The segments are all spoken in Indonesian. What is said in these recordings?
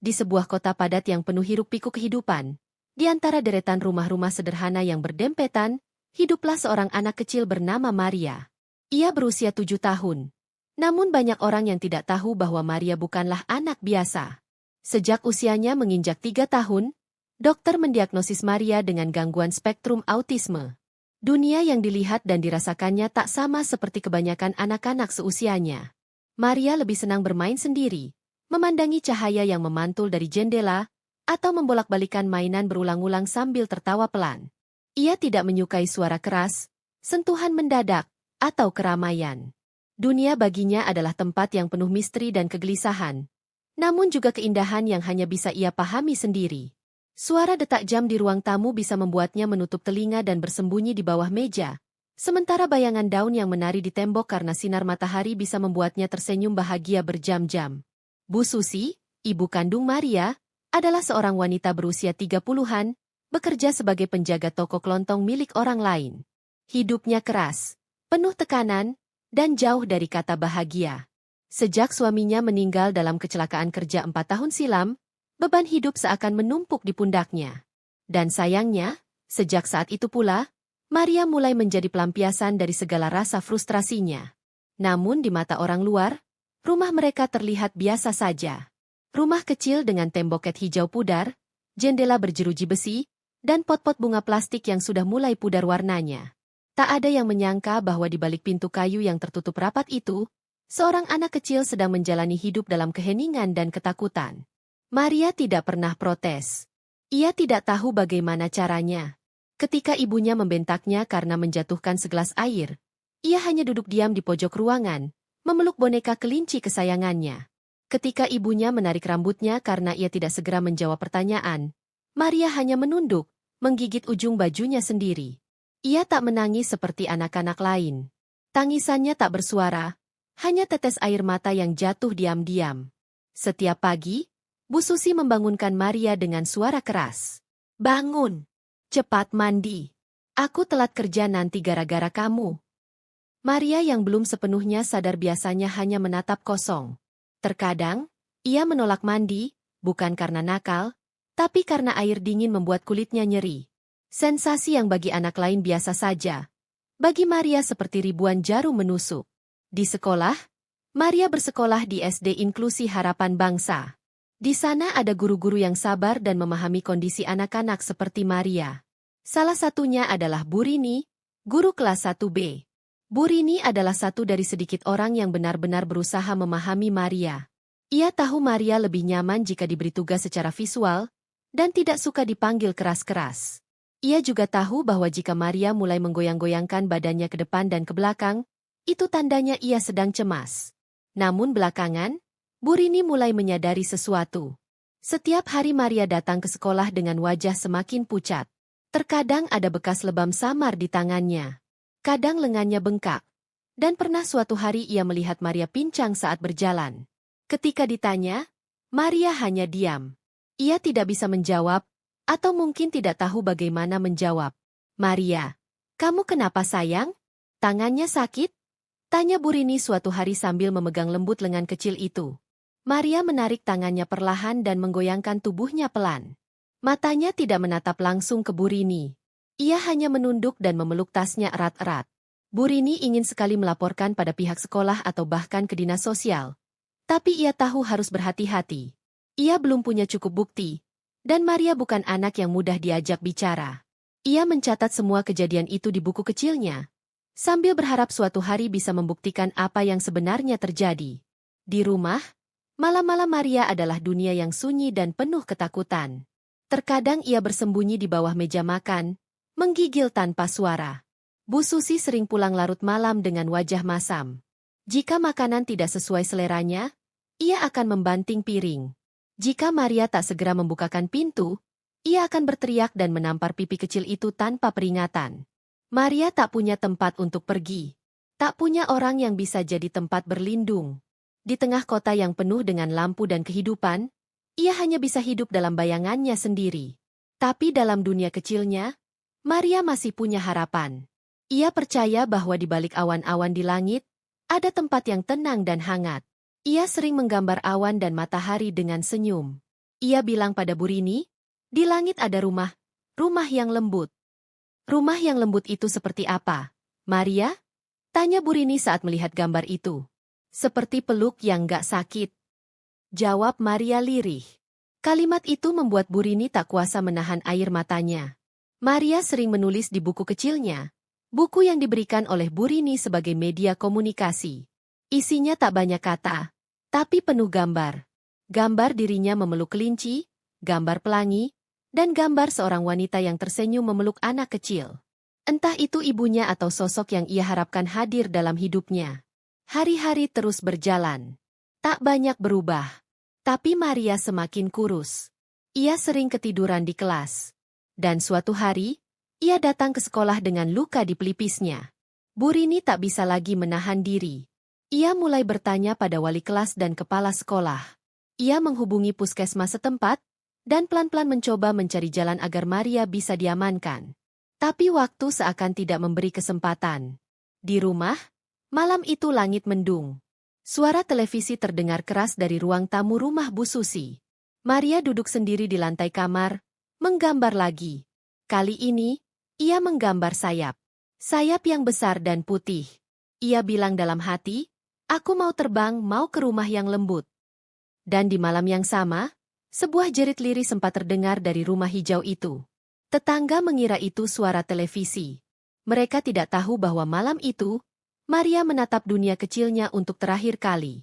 Di sebuah kota padat yang penuh hiruk-pikuk kehidupan, di antara deretan rumah-rumah sederhana yang berdempetan, hiduplah seorang anak kecil bernama Maria. Ia berusia 7 tahun. Namun banyak orang yang tidak tahu bahwa Maria bukanlah anak biasa. Sejak usianya menginjak 3 tahun, dokter mendiagnosis Maria dengan gangguan spektrum autisme. Dunia yang dilihat dan dirasakannya tak sama seperti kebanyakan anak-anak seusianya. Maria lebih senang bermain sendiri, memandangi cahaya yang memantul dari jendela, atau membolak-balikan mainan berulang-ulang sambil tertawa pelan. Ia tidak menyukai suara keras, sentuhan mendadak, atau keramaian. Dunia baginya adalah tempat yang penuh misteri dan kegelisahan, namun juga keindahan yang hanya bisa ia pahami sendiri. Suara detak jam di ruang tamu bisa membuatnya menutup telinga dan bersembunyi di bawah meja, sementara bayangan daun yang menari di tembok karena sinar matahari bisa membuatnya tersenyum bahagia berjam-jam. Bu Susi, ibu kandung Maria, adalah seorang wanita berusia 30-an, bekerja sebagai penjaga toko kelontong milik orang lain. Hidupnya keras, penuh tekanan, dan jauh dari kata bahagia. Sejak suaminya meninggal dalam kecelakaan kerja 4 tahun silam, beban hidup seakan menumpuk di pundaknya. Dan sayangnya, sejak saat itu pula, Maria mulai menjadi pelampiasan dari segala rasa frustrasinya. Namun di mata orang luar, rumah mereka terlihat biasa saja. Rumah kecil dengan tembok cat hijau pudar, jendela berjeruji besi, dan pot-pot bunga plastik yang sudah mulai pudar warnanya. Tak ada yang menyangka bahwa di balik pintu kayu yang tertutup rapat itu, seorang anak kecil sedang menjalani hidup dalam keheningan dan ketakutan. Maria tidak pernah protes. Ia tidak tahu bagaimana caranya. Ketika ibunya membentaknya karena menjatuhkan segelas air, ia hanya duduk diam di pojok ruangan, memeluk boneka kelinci kesayangannya. Ketika ibunya menarik rambutnya karena ia tidak segera menjawab pertanyaan, Maria hanya menunduk, menggigit ujung bajunya sendiri. Ia tak menangis seperti anak-anak lain. Tangisannya tak bersuara, hanya tetes air mata yang jatuh diam-diam. Setiap pagi, Bu Susi membangunkan Maria dengan suara keras. "Bangun! Cepat mandi! Aku telat kerja nanti gara-gara kamu." Maria yang belum sepenuhnya sadar biasanya hanya menatap kosong. Terkadang, ia menolak mandi, bukan karena nakal, tapi karena air dingin membuat kulitnya nyeri. Sensasi yang bagi anak lain biasa saja. Bagi Maria seperti ribuan jarum menusuk. Di sekolah, Maria bersekolah di SD Inklusi Harapan Bangsa. Di sana ada guru-guru yang sabar dan memahami kondisi anak-anak seperti Maria. Salah satunya adalah Bu Rini, guru kelas 1B. Bu Rini adalah satu dari sedikit orang yang benar-benar berusaha memahami Maria. Ia tahu Maria lebih nyaman jika diberi tugas secara visual, dan tidak suka dipanggil keras-keras. Ia juga tahu bahwa jika Maria mulai menggoyang-goyangkan badannya ke depan dan ke belakang, itu tandanya ia sedang cemas. Namun belakangan, Bu Rini mulai menyadari sesuatu. Setiap hari Maria datang ke sekolah dengan wajah semakin pucat. Terkadang ada bekas lebam samar di tangannya. Kadang lengannya bengkak. Dan pernah suatu hari ia melihat Maria pincang saat berjalan. Ketika ditanya, Maria hanya diam. Ia tidak bisa menjawab, atau mungkin tidak tahu bagaimana menjawab. "Maria, kamu kenapa sayang? Tangannya sakit?" tanya Bu Rini suatu hari sambil memegang lembut lengan kecil itu. Maria menarik tangannya perlahan dan menggoyangkan tubuhnya pelan. Matanya tidak menatap langsung ke Bu Rini. Ia hanya menunduk dan memeluk tasnya erat-erat. Bu Rini ingin sekali melaporkan pada pihak sekolah atau bahkan ke dinas sosial. Tapi ia tahu harus berhati-hati. Ia belum punya cukup bukti. Dan Maria bukan anak yang mudah diajak bicara. Ia mencatat semua kejadian itu di buku kecilnya, sambil berharap suatu hari bisa membuktikan apa yang sebenarnya terjadi. Di rumah, malam-malam Maria adalah dunia yang sunyi dan penuh ketakutan. Terkadang ia bersembunyi di bawah meja makan, menggigil tanpa suara. Bu Susi sering pulang larut malam dengan wajah masam. Jika makanan tidak sesuai seleranya, ia akan membanting piring. Jika Maria tak segera membukakan pintu, ia akan berteriak dan menampar pipi kecil itu tanpa peringatan. Maria tak punya tempat untuk pergi. Tak punya orang yang bisa jadi tempat berlindung. Di tengah kota yang penuh dengan lampu dan kehidupan, ia hanya bisa hidup dalam bayangannya sendiri. Tapi dalam dunia kecilnya, Maria masih punya harapan. Ia percaya bahwa di balik awan-awan di langit, ada tempat yang tenang dan hangat. Ia sering menggambar awan dan matahari dengan senyum. Ia bilang pada Bu Rini, di langit ada rumah yang lembut. Rumah yang lembut itu seperti apa, Maria? Tanya Bu Rini saat melihat gambar itu. Seperti peluk yang gak sakit. Jawab Maria lirih. Kalimat itu membuat Bu Rini tak kuasa menahan air matanya. Maria sering menulis di buku kecilnya, buku yang diberikan oleh Bu Rini sebagai media komunikasi. Isinya tak banyak kata, tapi penuh gambar. Gambar dirinya memeluk kelinci, gambar pelangi, dan gambar seorang wanita yang tersenyum memeluk anak kecil. Entah itu ibunya atau sosok yang ia harapkan hadir dalam hidupnya. Hari-hari terus berjalan. Tak banyak berubah. Tapi Maria semakin kurus. Ia sering ketiduran di kelas. Dan suatu hari, ia datang ke sekolah dengan luka di pelipisnya. Bu Rini tak bisa lagi menahan diri. Ia mulai bertanya pada wali kelas dan kepala sekolah. Ia menghubungi puskesmas setempat, dan pelan-pelan mencoba mencari jalan agar Maria bisa diamankan. Tapi waktu seakan tidak memberi kesempatan. Di rumah, malam itu langit mendung. Suara televisi terdengar keras dari ruang tamu rumah Bu Susi. Maria duduk sendiri di lantai kamar, menggambar lagi. Kali ini, ia menggambar sayap. Sayap yang besar dan putih. Ia bilang dalam hati, aku mau terbang, mau ke rumah yang lembut. Dan di malam yang sama, sebuah jerit lirih sempat terdengar dari rumah hijau itu. Tetangga mengira itu suara televisi. Mereka tidak tahu bahwa malam itu, Maria menatap dunia kecilnya untuk terakhir kali.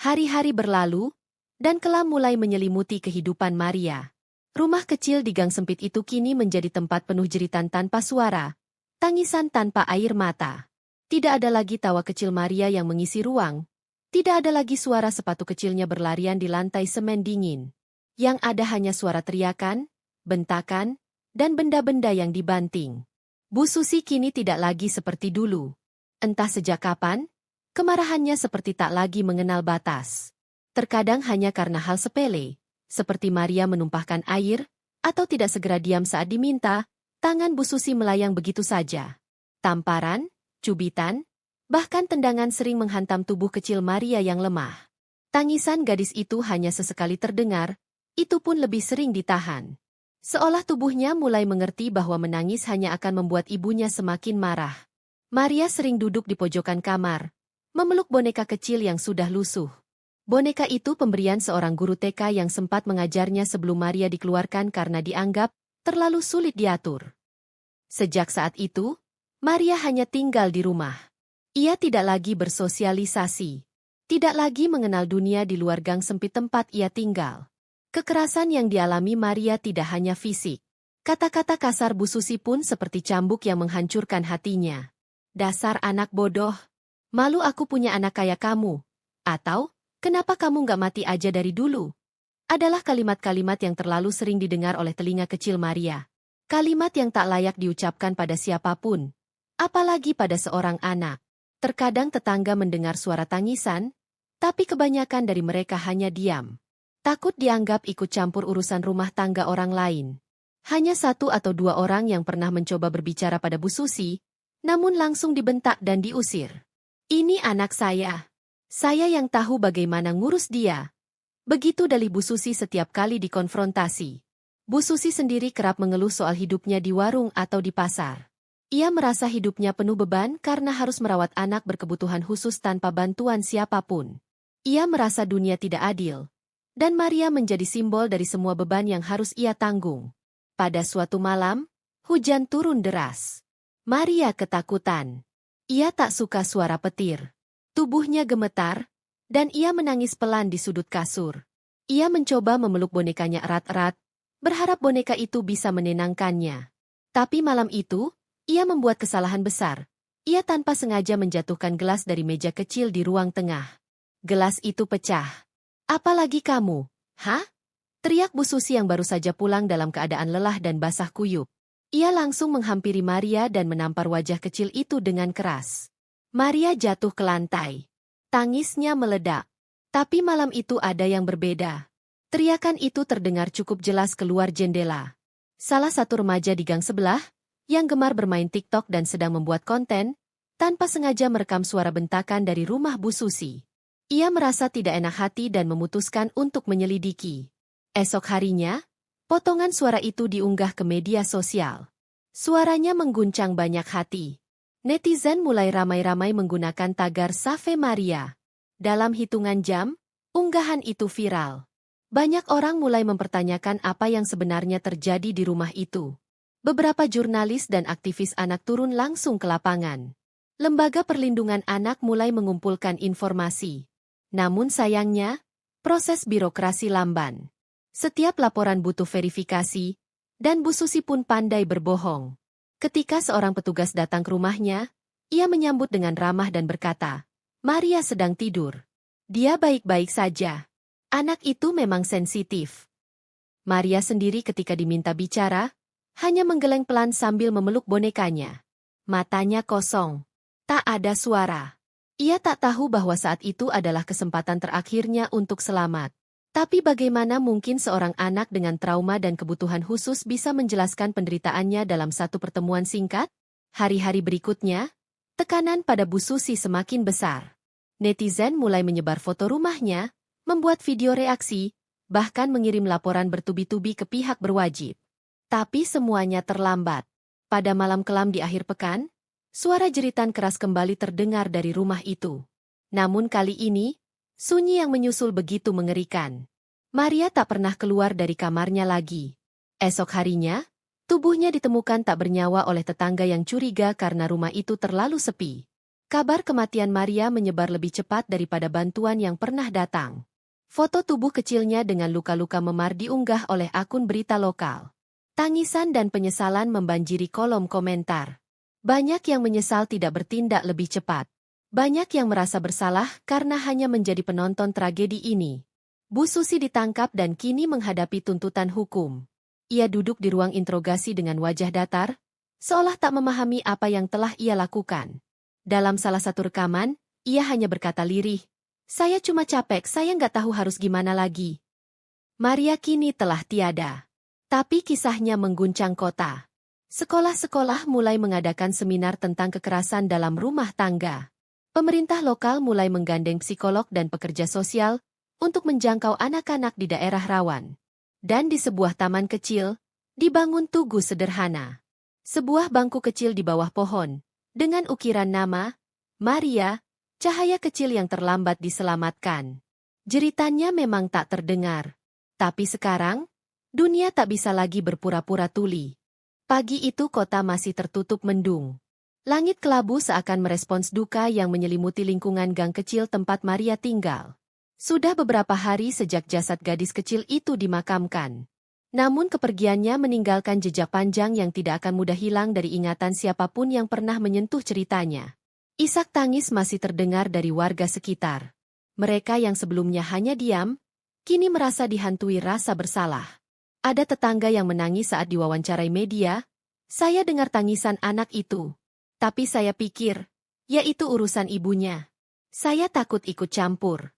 Hari-hari berlalu, dan kelam mulai menyelimuti kehidupan Maria. Rumah kecil di gang sempit itu kini menjadi tempat penuh jeritan tanpa suara, tangisan tanpa air mata. Tidak ada lagi tawa kecil Maria yang mengisi ruang. Tidak ada lagi suara sepatu kecilnya berlarian di lantai semen dingin. Yang ada hanya suara teriakan, bentakan, dan benda-benda yang dibanting. Bu Susi kini tidak lagi seperti dulu. Entah sejak kapan, kemarahannya seperti tak lagi mengenal batas. Terkadang hanya karena hal sepele, seperti Maria menumpahkan air, atau tidak segera diam saat diminta, tangan Bu Susi melayang begitu saja. Tamparan, cubitan, bahkan tendangan sering menghantam tubuh kecil Maria yang lemah. Tangisan gadis itu hanya sesekali terdengar, itu pun lebih sering ditahan. Seolah tubuhnya mulai mengerti bahwa menangis hanya akan membuat ibunya semakin marah. Maria sering duduk di pojokan kamar, memeluk boneka kecil yang sudah lusuh. Boneka itu pemberian seorang guru TK yang sempat mengajarnya sebelum Maria dikeluarkan karena dianggap terlalu sulit diatur. Sejak saat itu, Maria hanya tinggal di rumah. Ia tidak lagi bersosialisasi. Tidak lagi mengenal dunia di luar gang sempit tempat ia tinggal. Kekerasan yang dialami Maria tidak hanya fisik. Kata-kata kasar Bu Susi pun seperti cambuk yang menghancurkan hatinya. Dasar anak bodoh. Malu aku punya anak kayak kamu. Atau, kenapa kamu nggak mati aja dari dulu? Adalah kalimat-kalimat yang terlalu sering didengar oleh telinga kecil Maria. Kalimat yang tak layak diucapkan pada siapapun. Apalagi pada seorang anak. Terkadang tetangga mendengar suara tangisan, tapi kebanyakan dari mereka hanya diam. Takut dianggap ikut campur urusan rumah tangga orang lain. Hanya satu atau dua orang yang pernah mencoba berbicara pada Bu Susi, namun langsung dibentak dan diusir. Ini anak saya. Saya yang tahu bagaimana ngurus dia. Begitu dalih Bu Susi setiap kali dikonfrontasi. Bu Susi sendiri kerap mengeluh soal hidupnya di warung atau di pasar. Ia merasa hidupnya penuh beban karena harus merawat anak berkebutuhan khusus tanpa bantuan siapapun. Ia merasa dunia tidak adil. Dan Maria menjadi simbol dari semua beban yang harus ia tanggung. Pada suatu malam, hujan turun deras. Maria ketakutan. Ia tak suka suara petir. Tubuhnya gemetar, dan ia menangis pelan di sudut kasur. Ia mencoba memeluk bonekanya erat-erat, berharap boneka itu bisa menenangkannya. Tapi malam itu, ia membuat kesalahan besar. Ia tanpa sengaja menjatuhkan gelas dari meja kecil di ruang tengah. Gelas itu pecah. Apalagi kamu, hah? Teriak Bu Susi yang baru saja pulang dalam keadaan lelah dan basah kuyup. Ia langsung menghampiri Maria dan menampar wajah kecil itu dengan keras. Maria jatuh ke lantai. Tangisnya meledak. Tapi malam itu ada yang berbeda. Teriakan itu terdengar cukup jelas keluar jendela. Salah satu remaja di gang sebelah, yang gemar bermain TikTok dan sedang membuat konten, tanpa sengaja merekam suara bentakan dari rumah Bu Susi. Ia merasa tidak enak hati dan memutuskan untuk menyelidiki. Esok harinya, potongan suara itu diunggah ke media sosial. Suaranya mengguncang banyak hati. Netizen mulai ramai-ramai menggunakan tagar Save Maria. Dalam hitungan jam, unggahan itu viral. Banyak orang mulai mempertanyakan apa yang sebenarnya terjadi di rumah itu. Beberapa jurnalis dan aktivis anak turun langsung ke lapangan. Lembaga perlindungan anak mulai mengumpulkan informasi. Namun sayangnya, proses birokrasi lamban. Setiap laporan butuh verifikasi, dan Bu Susi pun pandai berbohong. Ketika seorang petugas datang ke rumahnya, ia menyambut dengan ramah dan berkata, "Maria sedang tidur. Dia baik-baik saja. Anak itu memang sensitif." Maria sendiri ketika diminta bicara, hanya menggeleng pelan sambil memeluk bonekanya. Matanya kosong. Tak ada suara. Ia tak tahu bahwa saat itu adalah kesempatan terakhirnya untuk selamat. Tapi bagaimana mungkin seorang anak dengan trauma dan kebutuhan khusus bisa menjelaskan penderitaannya dalam satu pertemuan singkat? Hari-hari berikutnya, tekanan pada Bu Susi semakin besar. Netizen mulai menyebar foto rumahnya, membuat video reaksi, bahkan mengirim laporan bertubi-tubi ke pihak berwajib. Tapi semuanya terlambat. Pada malam kelam di akhir pekan, suara jeritan keras kembali terdengar dari rumah itu. Namun kali ini, sunyi yang menyusul begitu mengerikan. Maria tak pernah keluar dari kamarnya lagi. Esok harinya, tubuhnya ditemukan tak bernyawa oleh tetangga yang curiga karena rumah itu terlalu sepi. Kabar kematian Maria menyebar lebih cepat daripada bantuan yang pernah datang. Foto tubuh kecilnya dengan luka-luka memar diunggah oleh akun berita lokal. Tangisan dan penyesalan membanjiri kolom komentar. Banyak yang menyesal tidak bertindak lebih cepat. Banyak yang merasa bersalah karena hanya menjadi penonton tragedi ini. Bu Susi ditangkap dan kini menghadapi tuntutan hukum. Ia duduk di ruang interogasi dengan wajah datar, seolah tak memahami apa yang telah ia lakukan. Dalam salah satu rekaman, ia hanya berkata lirih, "Saya cuma capek, saya nggak tahu harus gimana lagi." Maria kini telah tiada. Tapi kisahnya mengguncang kota. Sekolah-sekolah mulai mengadakan seminar tentang kekerasan dalam rumah tangga. Pemerintah lokal mulai menggandeng psikolog dan pekerja sosial untuk menjangkau anak-anak di daerah rawan. Dan di sebuah taman kecil, dibangun tugu sederhana. Sebuah bangku kecil di bawah pohon, dengan ukiran nama, Maria, cahaya kecil yang terlambat diselamatkan. Jeritannya memang tak terdengar. Tapi sekarang, dunia tak bisa lagi berpura-pura tuli. Pagi itu kota masih tertutup mendung. Langit kelabu seakan merespons duka yang menyelimuti lingkungan gang kecil tempat Maria tinggal. Sudah beberapa hari sejak jasad gadis kecil itu dimakamkan. Namun kepergiannya meninggalkan jejak panjang yang tidak akan mudah hilang dari ingatan siapapun yang pernah menyentuh ceritanya. Isak tangis masih terdengar dari warga sekitar. Mereka yang sebelumnya hanya diam, kini merasa dihantui rasa bersalah. Ada tetangga yang menangis saat diwawancarai media, "Saya dengar tangisan anak itu. Tapi saya pikir, ya itu urusan ibunya. Saya takut ikut campur."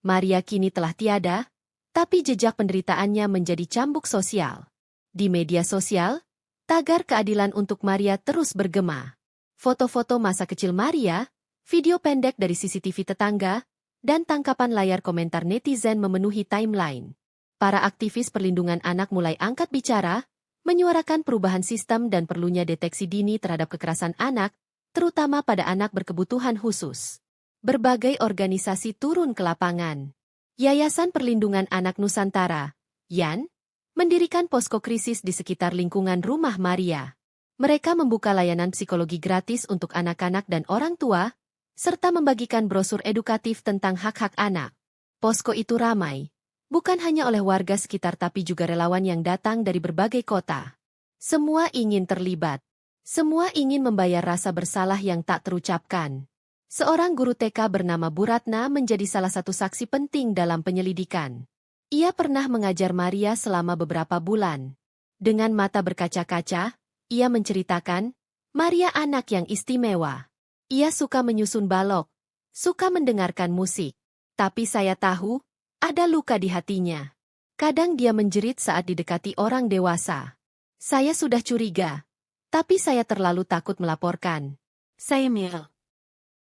Maria kini telah tiada, tapi jejak penderitaannya menjadi cambuk sosial. Di media sosial, tagar keadilan untuk Maria terus bergema. Foto-foto masa kecil Maria, video pendek dari CCTV tetangga, dan tangkapan layar komentar netizen memenuhi timeline. Para aktivis perlindungan anak mulai angkat bicara, menyuarakan perubahan sistem dan perlunya deteksi dini terhadap kekerasan anak, terutama pada anak berkebutuhan khusus. Berbagai organisasi turun ke lapangan. Yayasan Perlindungan Anak Nusantara, YAN, mendirikan posko krisis di sekitar lingkungan rumah Maria. Mereka membuka layanan psikologi gratis untuk anak-anak dan orang tua, serta membagikan brosur edukatif tentang hak-hak anak. Posko itu ramai, bukan hanya oleh warga sekitar tapi juga relawan yang datang dari berbagai kota. Semua ingin terlibat. Semua ingin membayar rasa bersalah yang tak terucapkan. Seorang guru TK bernama Bu Ratna menjadi salah satu saksi penting dalam penyelidikan. Ia pernah mengajar Maria selama beberapa bulan. Dengan mata berkaca-kaca, ia menceritakan, Maria anak yang istimewa. Ia suka menyusun balok, suka mendengarkan musik. Tapi saya tahu, ada luka di hatinya. Kadang dia menjerit saat didekati orang dewasa. Saya sudah curiga, tapi saya terlalu takut melaporkan. Saya Mil.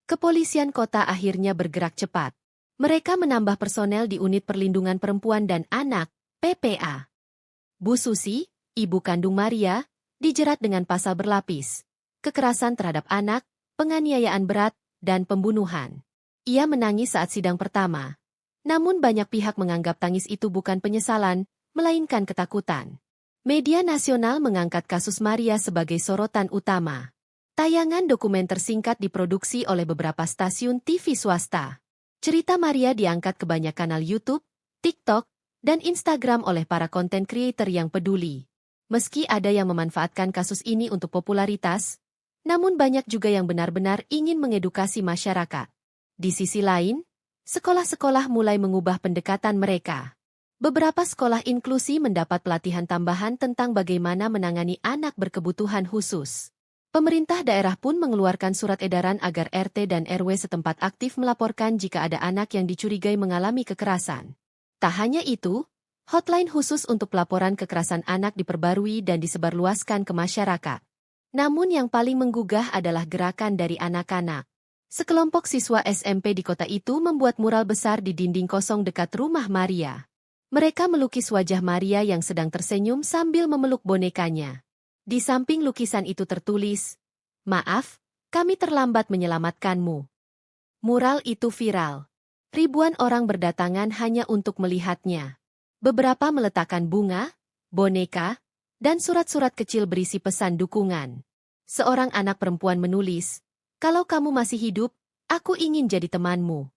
Kepolisian kota akhirnya bergerak cepat. Mereka menambah personel di unit perlindungan perempuan dan anak, PPA. Bu Susi, ibu kandung Maria, dijerat dengan pasal berlapis. Kekerasan terhadap anak, penganiayaan berat, dan pembunuhan. Ia menangis saat sidang pertama. Namun banyak pihak menganggap tangis itu bukan penyesalan, melainkan ketakutan. Media nasional mengangkat kasus Maria sebagai sorotan utama. Tayangan dokumenter singkat diproduksi oleh beberapa stasiun TV swasta. Cerita Maria diangkat ke banyak kanal YouTube, TikTok, dan Instagram oleh para konten creator yang peduli. Meski ada yang memanfaatkan kasus ini untuk popularitas, namun banyak juga yang benar-benar ingin mengedukasi masyarakat. Di sisi lain, sekolah-sekolah mulai mengubah pendekatan mereka. Beberapa sekolah inklusi mendapat pelatihan tambahan tentang bagaimana menangani anak berkebutuhan khusus. Pemerintah daerah pun mengeluarkan surat edaran agar RT dan RW setempat aktif melaporkan jika ada anak yang dicurigai mengalami kekerasan. Tak hanya itu, hotline khusus untuk pelaporan kekerasan anak diperbarui dan disebarluaskan ke masyarakat. Namun yang paling menggugah adalah gerakan dari anak-anak. Sekelompok siswa SMP di kota itu membuat mural besar di dinding kosong dekat rumah Maria. Mereka melukis wajah Maria yang sedang tersenyum sambil memeluk bonekanya. Di samping lukisan itu tertulis, "Maaf, kami terlambat menyelamatkanmu." Mural itu viral. Ribuan orang berdatangan hanya untuk melihatnya. Beberapa meletakkan bunga, boneka, dan surat-surat kecil berisi pesan dukungan. Seorang anak perempuan menulis, "Kalau kamu masih hidup, aku ingin jadi temanmu."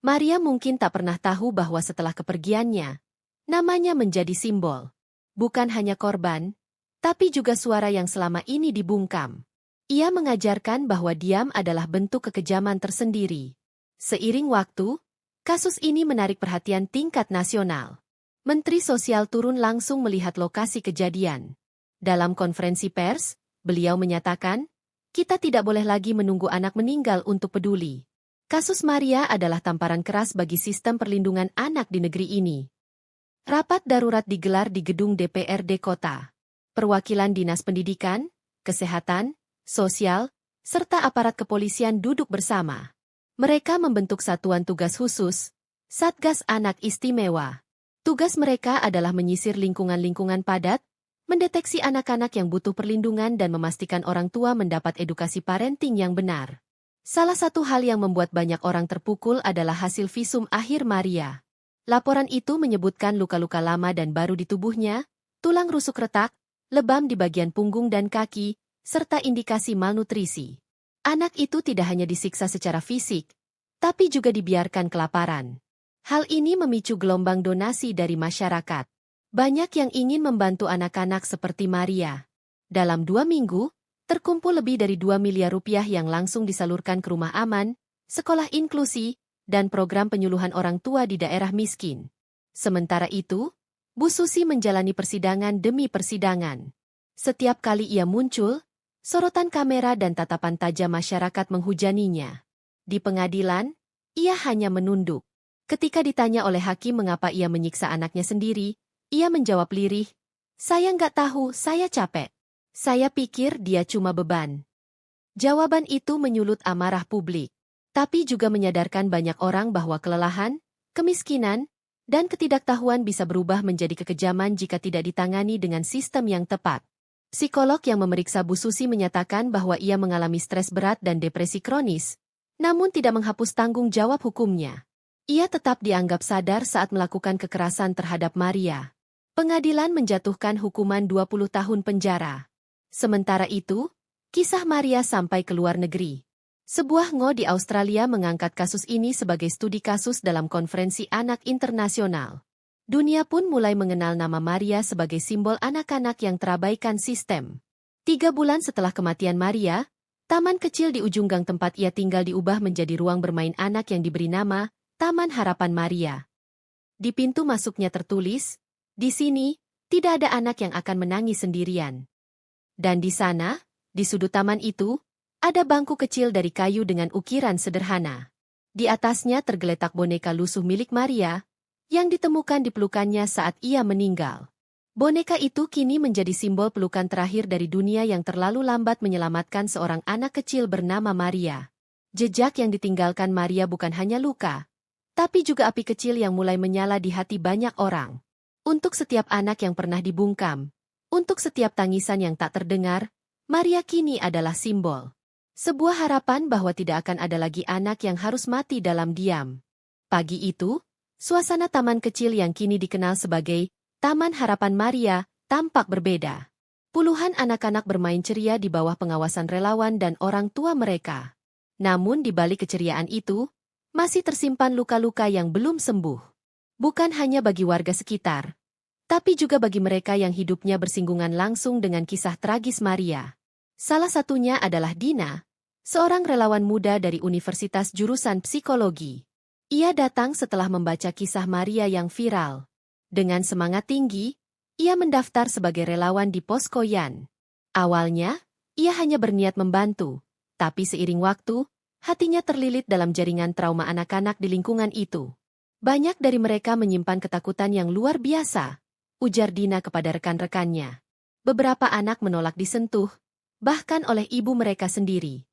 Maria mungkin tak pernah tahu bahwa setelah kepergiannya, namanya menjadi simbol. Bukan hanya korban, tapi juga suara yang selama ini dibungkam. Ia mengajarkan bahwa diam adalah bentuk kekejaman tersendiri. Seiring waktu, kasus ini menarik perhatian tingkat nasional. Menteri Sosial turun langsung melihat lokasi kejadian. Dalam konferensi pers, beliau menyatakan, "Kita tidak boleh lagi menunggu anak meninggal untuk peduli." Kasus Maria adalah tamparan keras bagi sistem perlindungan anak di negeri ini. Rapat darurat digelar di gedung DPRD Kota. Perwakilan Dinas Pendidikan, Kesehatan, Sosial, serta aparat kepolisian duduk bersama. Mereka membentuk satuan tugas khusus, Satgas Anak Istimewa. Tugas mereka adalah menyisir lingkungan-lingkungan padat, mendeteksi anak-anak yang butuh perlindungan dan memastikan orang tua mendapat edukasi parenting yang benar. Salah satu hal yang membuat banyak orang terpukul adalah hasil visum akhir Maria. Laporan itu menyebutkan luka-luka lama dan baru di tubuhnya, tulang rusuk retak, lebam di bagian punggung dan kaki, serta indikasi malnutrisi. Anak itu tidak hanya disiksa secara fisik, tapi juga dibiarkan kelaparan. Hal ini memicu gelombang donasi dari masyarakat. Banyak yang ingin membantu anak-anak seperti Maria. Dalam 2 minggu, terkumpul lebih dari 2 miliar rupiah yang langsung disalurkan ke rumah aman, sekolah inklusi, dan program penyuluhan orang tua di daerah miskin. Sementara itu, Bu Susi menjalani persidangan demi persidangan. Setiap kali ia muncul, sorotan kamera dan tatapan tajam masyarakat menghujaninya. Di pengadilan, ia hanya menunduk. Ketika ditanya oleh hakim mengapa ia menyiksa anaknya sendiri, ia menjawab lirih, "Saya nggak tahu, saya capek. Saya pikir dia cuma beban." Jawaban itu menyulut amarah publik, tapi juga menyadarkan banyak orang bahwa kelelahan, kemiskinan, dan ketidaktahuan bisa berubah menjadi kekejaman jika tidak ditangani dengan sistem yang tepat. Psikolog yang memeriksa Bu Susi menyatakan bahwa ia mengalami stres berat dan depresi kronis, namun tidak menghapus tanggung jawab hukumnya. Ia tetap dianggap sadar saat melakukan kekerasan terhadap Maria. Pengadilan menjatuhkan hukuman 20 tahun penjara. Sementara itu, kisah Maria sampai ke luar negeri. Sebuah ngo di Australia mengangkat kasus ini sebagai studi kasus dalam konferensi anak internasional. Dunia pun mulai mengenal nama Maria sebagai simbol anak-anak yang terabaikan sistem. 3 bulan setelah kematian Maria, taman kecil di ujung gang tempat ia tinggal diubah menjadi ruang bermain anak yang diberi nama Taman Harapan Maria. Di pintu masuknya tertulis, "Di sini, tidak ada anak yang akan menangis sendirian." Dan di sana, di sudut taman itu, ada bangku kecil dari kayu dengan ukiran sederhana. Di atasnya tergeletak boneka lusuh milik Maria, yang ditemukan di pelukannya saat ia meninggal. Boneka itu kini menjadi simbol pelukan terakhir dari dunia yang terlalu lambat menyelamatkan seorang anak kecil bernama Maria. Jejak yang ditinggalkan Maria bukan hanya luka, tapi juga api kecil yang mulai menyala di hati banyak orang. Untuk setiap anak yang pernah dibungkam, untuk setiap tangisan yang tak terdengar, Maria kini adalah simbol. Sebuah harapan bahwa tidak akan ada lagi anak yang harus mati dalam diam. Pagi itu, suasana taman kecil yang kini dikenal sebagai Taman Harapan Maria tampak berbeda. Puluhan anak-anak bermain ceria di bawah pengawasan relawan dan orang tua mereka. Namun di balik keceriaan itu, masih tersimpan luka-luka yang belum sembuh. Bukan hanya bagi warga sekitar, tapi juga bagi mereka yang hidupnya bersinggungan langsung dengan kisah tragis Maria. Salah satunya adalah Dina, seorang relawan muda dari Universitas jurusan Psikologi. Ia datang setelah membaca kisah Maria yang viral. Dengan semangat tinggi, ia mendaftar sebagai relawan di Posko Yan. Awalnya, ia hanya berniat membantu, tapi seiring waktu, hatinya terlilit dalam jaringan trauma anak-anak di lingkungan itu. Banyak dari mereka menyimpan ketakutan yang luar biasa, ujar Dina kepada rekan-rekannya. Beberapa anak menolak disentuh, bahkan oleh ibu mereka sendiri.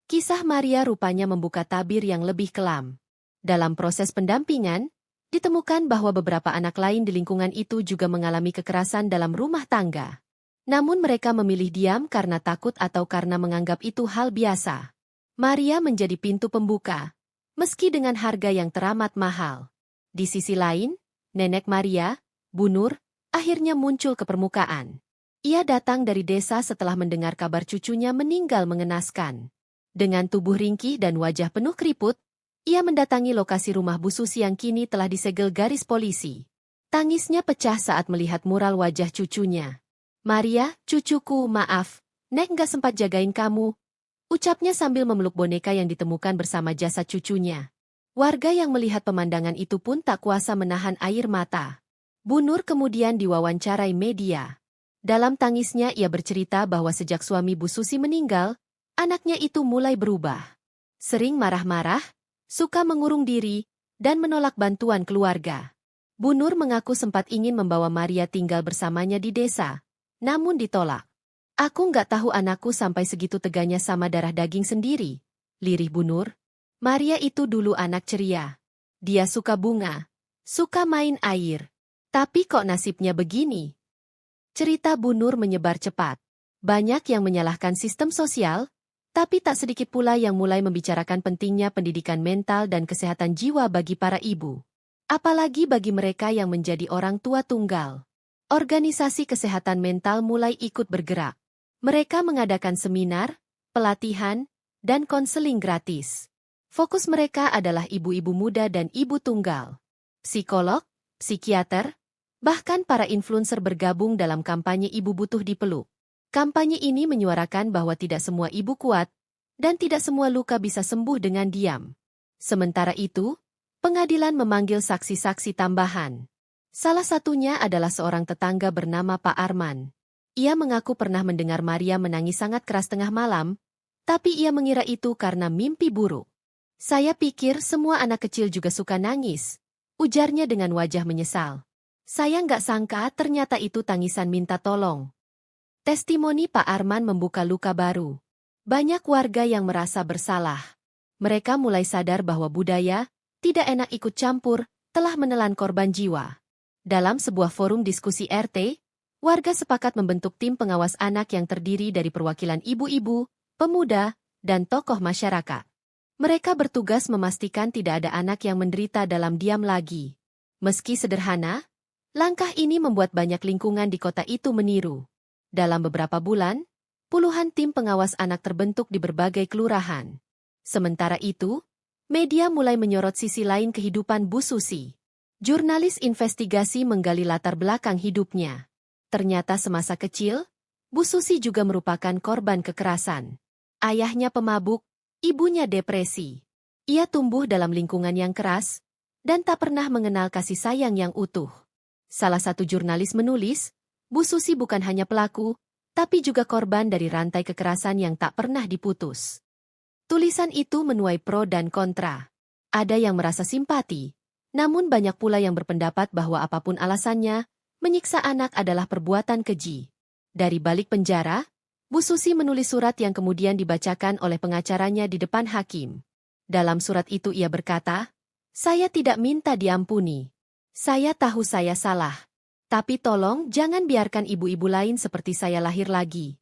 Kisah Maria rupanya membuka tabir yang lebih kelam. Dalam proses pendampingan, ditemukan bahwa beberapa anak lain di lingkungan itu juga mengalami kekerasan dalam rumah tangga. Namun mereka memilih diam karena takut atau karena menganggap itu hal biasa. Maria menjadi pintu pembuka, meski dengan harga yang teramat mahal. Di sisi lain, nenek Maria, Bu Nur, akhirnya muncul ke permukaan. Ia datang dari desa setelah mendengar kabar cucunya meninggal mengenaskan. Dengan tubuh ringkih dan wajah penuh keriput, ia mendatangi lokasi rumah Bu Susi yang kini telah disegel garis polisi. Tangisnya pecah saat melihat mural wajah cucunya. Maria, cucuku, maaf, Nek nggak sempat jagain kamu, ucapnya sambil memeluk boneka yang ditemukan bersama jasad cucunya. Warga yang melihat pemandangan itu pun tak kuasa menahan air mata. Bu Nur kemudian diwawancarai media. Dalam tangisnya ia bercerita bahwa sejak suami Bu Susi meninggal, anaknya itu mulai berubah. Sering marah-marah, suka mengurung diri, dan menolak bantuan keluarga. Bu Nur mengaku sempat ingin membawa Maria tinggal bersamanya di desa, namun ditolak. Aku nggak tahu anakku sampai segitu teganya sama darah daging sendiri, lirih Bu Nur. Maria itu dulu anak ceria. Dia suka bunga, suka main air. Tapi kok nasibnya begini? Cerita Bu Nur menyebar cepat. Banyak yang menyalahkan sistem sosial, tapi tak sedikit pula yang mulai membicarakan pentingnya pendidikan mental dan kesehatan jiwa bagi para ibu. Apalagi bagi mereka yang menjadi orang tua tunggal. Organisasi kesehatan mental mulai ikut bergerak. Mereka mengadakan seminar, pelatihan, dan konseling gratis. Fokus mereka adalah ibu-ibu muda dan ibu tunggal. Psikolog, psikiater, bahkan para influencer bergabung dalam kampanye Ibu Butuh Dipeluk. Kampanye ini menyuarakan bahwa tidak semua ibu kuat, dan tidak semua luka bisa sembuh dengan diam. Sementara itu, pengadilan memanggil saksi-saksi tambahan. Salah satunya adalah seorang tetangga bernama Pak Arman. Ia mengaku pernah mendengar Maria menangis sangat keras tengah malam, tapi ia mengira itu karena mimpi buruk. Saya pikir semua anak kecil juga suka nangis, ujarnya dengan wajah menyesal. Saya nggak sangka ternyata itu tangisan minta tolong. Testimoni Pak Arman membuka luka baru. Banyak warga yang merasa bersalah. Mereka mulai sadar bahwa budaya, tidak enak ikut campur, telah menelan korban jiwa. Dalam sebuah forum diskusi RT, warga sepakat membentuk tim pengawas anak yang terdiri dari perwakilan ibu-ibu, pemuda, dan tokoh masyarakat. Mereka bertugas memastikan tidak ada anak yang menderita dalam diam lagi. Meski sederhana, langkah ini membuat banyak lingkungan di kota itu meniru. Dalam beberapa bulan, puluhan tim pengawas anak terbentuk di berbagai kelurahan. Sementara itu, media mulai menyorot sisi lain kehidupan Bu Susi. Jurnalis investigasi menggali latar belakang hidupnya. Ternyata semasa kecil, Bu Susi juga merupakan korban kekerasan. Ayahnya pemabuk, ibunya depresi. Ia tumbuh dalam lingkungan yang keras, dan tak pernah mengenal kasih sayang yang utuh. Salah satu jurnalis menulis, Bu Susi bukan hanya pelaku, tapi juga korban dari rantai kekerasan yang tak pernah diputus. Tulisan itu menuai pro dan kontra. Ada yang merasa simpati, namun banyak pula yang berpendapat bahwa apapun alasannya, menyiksa anak adalah perbuatan keji. Dari balik penjara, Bu Susi menulis surat yang kemudian dibacakan oleh pengacaranya di depan hakim. Dalam surat itu ia berkata, "Saya tidak minta diampuni. Saya tahu saya salah. Tapi tolong jangan biarkan ibu-ibu lain seperti saya lahir lagi.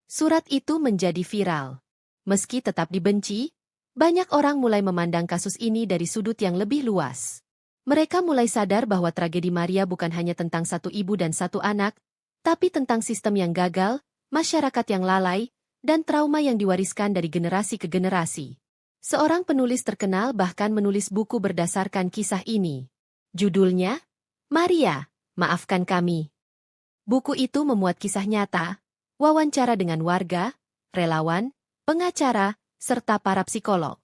Surat itu menjadi viral. Meski tetap dibenci, banyak orang mulai memandang kasus ini dari sudut yang lebih luas. Mereka mulai sadar bahwa tragedi Maria bukan hanya tentang satu ibu dan satu anak, tapi tentang sistem yang gagal, masyarakat yang lalai, dan trauma yang diwariskan dari generasi ke generasi. Seorang penulis terkenal bahkan menulis buku berdasarkan kisah ini. Judulnya, Maria, Maafkan Kami. Buku itu memuat kisah nyata, wawancara dengan warga, relawan, pengacara, serta para psikolog.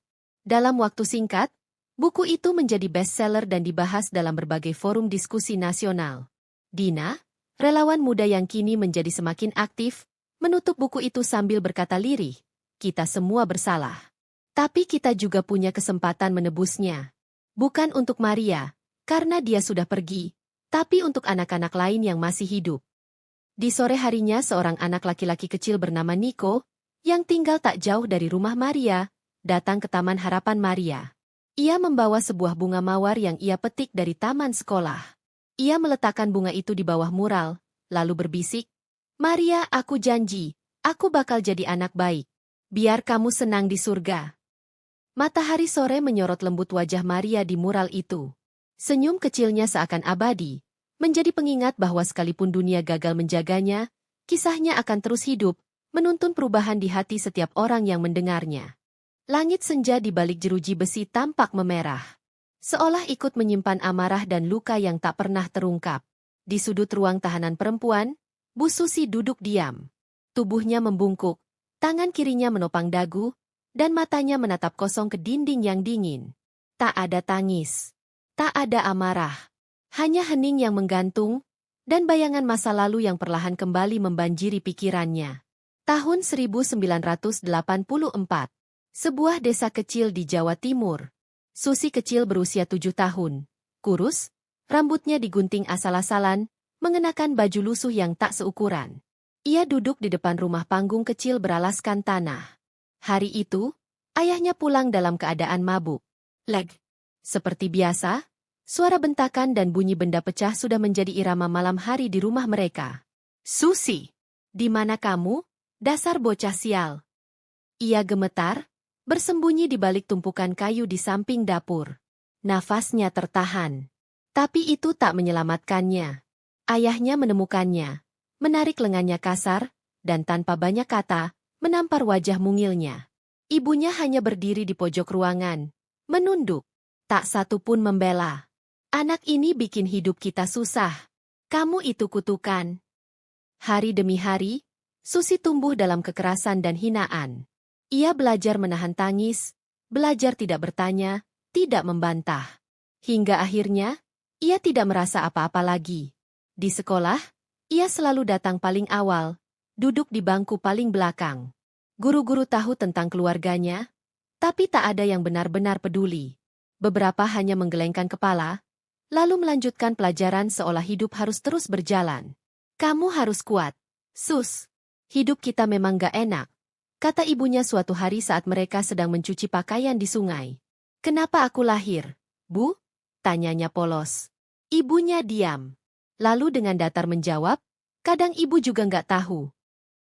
Dalam waktu singkat, buku itu menjadi bestseller dan dibahas dalam berbagai forum diskusi nasional. Dina, relawan muda yang kini menjadi semakin aktif, menutup buku itu sambil berkata lirih, "Kita semua bersalah. Tapi kita juga punya kesempatan menebusnya. Bukan untuk Maria, karena dia sudah pergi, tapi untuk anak-anak lain yang masih hidup." Di sore harinya seorang anak laki-laki kecil bernama Nico, yang tinggal tak jauh dari rumah Maria, datang ke Taman Harapan Maria. Ia membawa sebuah bunga mawar yang ia petik dari taman sekolah. Ia meletakkan bunga itu di bawah mural, lalu berbisik, "Maria, aku janji, aku bakal jadi anak baik. Biar kamu senang di surga." Matahari sore menyorot lembut wajah Maria di mural itu. Senyum kecilnya seakan abadi, menjadi pengingat bahwa sekalipun dunia gagal menjaganya, kisahnya akan terus hidup, menuntun perubahan di hati setiap orang yang mendengarnya. Langit senja di balik jeruji besi tampak memerah. Seolah ikut menyimpan amarah dan luka yang tak pernah terungkap. Di sudut ruang tahanan perempuan, Bu Susi duduk diam. Tubuhnya membungkuk, tangan kirinya menopang dagu, dan matanya menatap kosong ke dinding yang dingin. Tak ada tangis, tak ada amarah. Hanya hening yang menggantung, dan bayangan masa lalu yang perlahan kembali membanjiri pikirannya. Tahun 1984. Sebuah desa kecil di Jawa Timur. Susi kecil berusia 7 tahun. Kurus, rambutnya digunting asal-asalan, mengenakan baju lusuh yang tak seukuran. Ia duduk di depan rumah panggung kecil beralaskan tanah. Hari itu, ayahnya pulang dalam keadaan mabuk. Leg. Seperti biasa, suara bentakan dan bunyi benda pecah sudah menjadi irama malam hari di rumah mereka. "Susi, di mana kamu? Dasar bocah sial." Ia gemetar, bersembunyi di balik tumpukan kayu di samping dapur. Nafasnya tertahan. Tapi itu tak menyelamatkannya. Ayahnya menemukannya, menarik lengannya kasar, dan tanpa banyak kata, menampar wajah mungilnya. Ibunya hanya berdiri di pojok ruangan, menunduk. Tak satu pun membela. "Anak ini bikin hidup kita susah. Kamu itu kutukan." Hari demi hari, Susi tumbuh dalam kekerasan dan hinaan. Ia belajar menahan tangis, belajar tidak bertanya, tidak membantah. Hingga akhirnya, ia tidak merasa apa-apa lagi. Di sekolah, ia selalu datang paling awal, duduk di bangku paling belakang. Guru-guru tahu tentang keluarganya, tapi tak ada yang benar-benar peduli. Beberapa hanya menggelengkan kepala, lalu melanjutkan pelajaran seolah hidup harus terus berjalan. "Kamu harus kuat, Sus. Hidup kita memang gak enak," kata ibunya suatu hari saat mereka sedang mencuci pakaian di sungai. "Kenapa aku lahir, Bu?" tanyanya polos. Ibunya diam. Lalu dengan datar menjawab, "Kadang ibu juga gak tahu."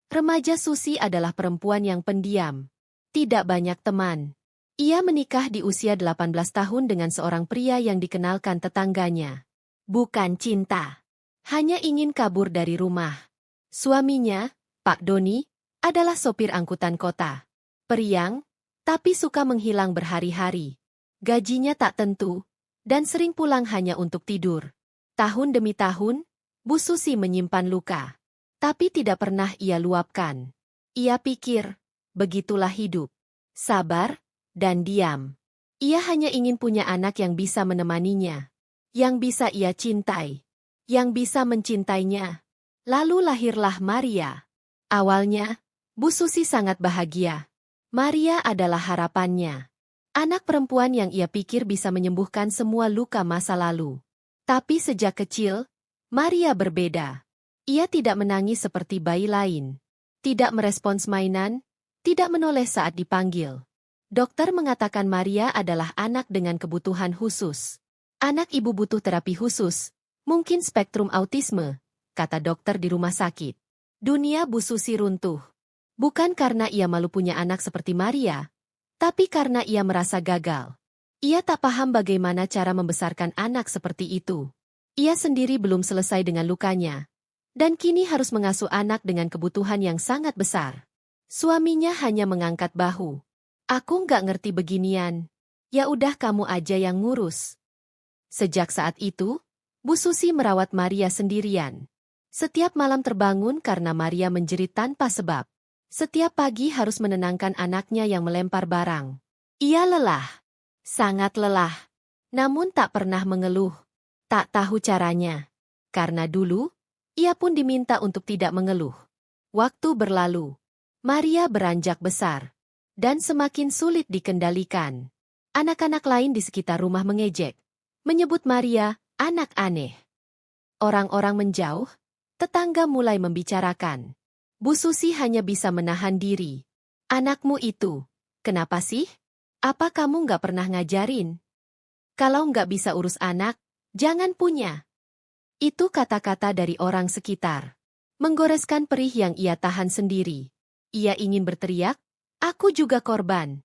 Remaja Susi adalah perempuan yang pendiam. Tidak banyak teman. Ia menikah di usia 18 tahun dengan seorang pria yang dikenalkan tetangganya. Bukan cinta. Hanya ingin kabur dari rumah. Suaminya, Pak Doni, adalah sopir angkutan kota. Periang, tapi suka menghilang berhari-hari. Gajinya tak tentu, dan sering pulang hanya untuk tidur. Tahun demi tahun, Bu Susi menyimpan luka. Tapi tidak pernah ia luapkan. Ia pikir, begitulah hidup. Sabar, dan diam. Ia hanya ingin punya anak yang bisa menemaninya. Yang bisa ia cintai. Yang bisa mencintainya. Lalu lahirlah Maria. Awalnya, Bu Susi sangat bahagia. Maria adalah harapannya. Anak perempuan yang ia pikir bisa menyembuhkan semua luka masa lalu. Tapi sejak kecil, Maria berbeda. Ia tidak menangis seperti bayi lain. Tidak merespons mainan, tidak menoleh saat dipanggil. Dokter mengatakan Maria adalah anak dengan kebutuhan khusus. Anak ibu butuh terapi khusus, Mungkin spektrum autisme, kata dokter di rumah sakit. Dunia Bu Susi runtuh. Bukan karena ia malu punya anak seperti Maria, tapi karena ia merasa gagal. Ia tak paham bagaimana cara membesarkan anak seperti itu. Ia sendiri belum selesai dengan lukanya, dan kini harus mengasuh anak dengan kebutuhan yang sangat besar. Suaminya hanya mengangkat bahu. Aku nggak ngerti beginian. Ya udah kamu aja yang ngurus. Sejak saat itu, Bu Susi merawat Maria sendirian. Setiap malam terbangun karena Maria menjerit tanpa sebab. Setiap pagi harus menenangkan anaknya yang melempar barang. Ia lelah. Sangat lelah. Namun tak pernah mengeluh. Tak tahu caranya. Karena dulu, ia pun diminta untuk tidak mengeluh. Waktu berlalu. Maria beranjak besar. Dan semakin sulit dikendalikan. Anak-anak lain di sekitar rumah mengejek. Menyebut Maria, anak aneh. Orang-orang menjauh, tetangga mulai membicarakan. Bu Susi hanya bisa menahan diri. Anakmu itu, kenapa sih? Apa kamu nggak pernah ngajarin? Kalau nggak bisa urus anak, jangan punya. Itu kata-kata dari orang sekitar. Menggoreskan perih yang ia tahan sendiri. Ia ingin berteriak, aku juga korban.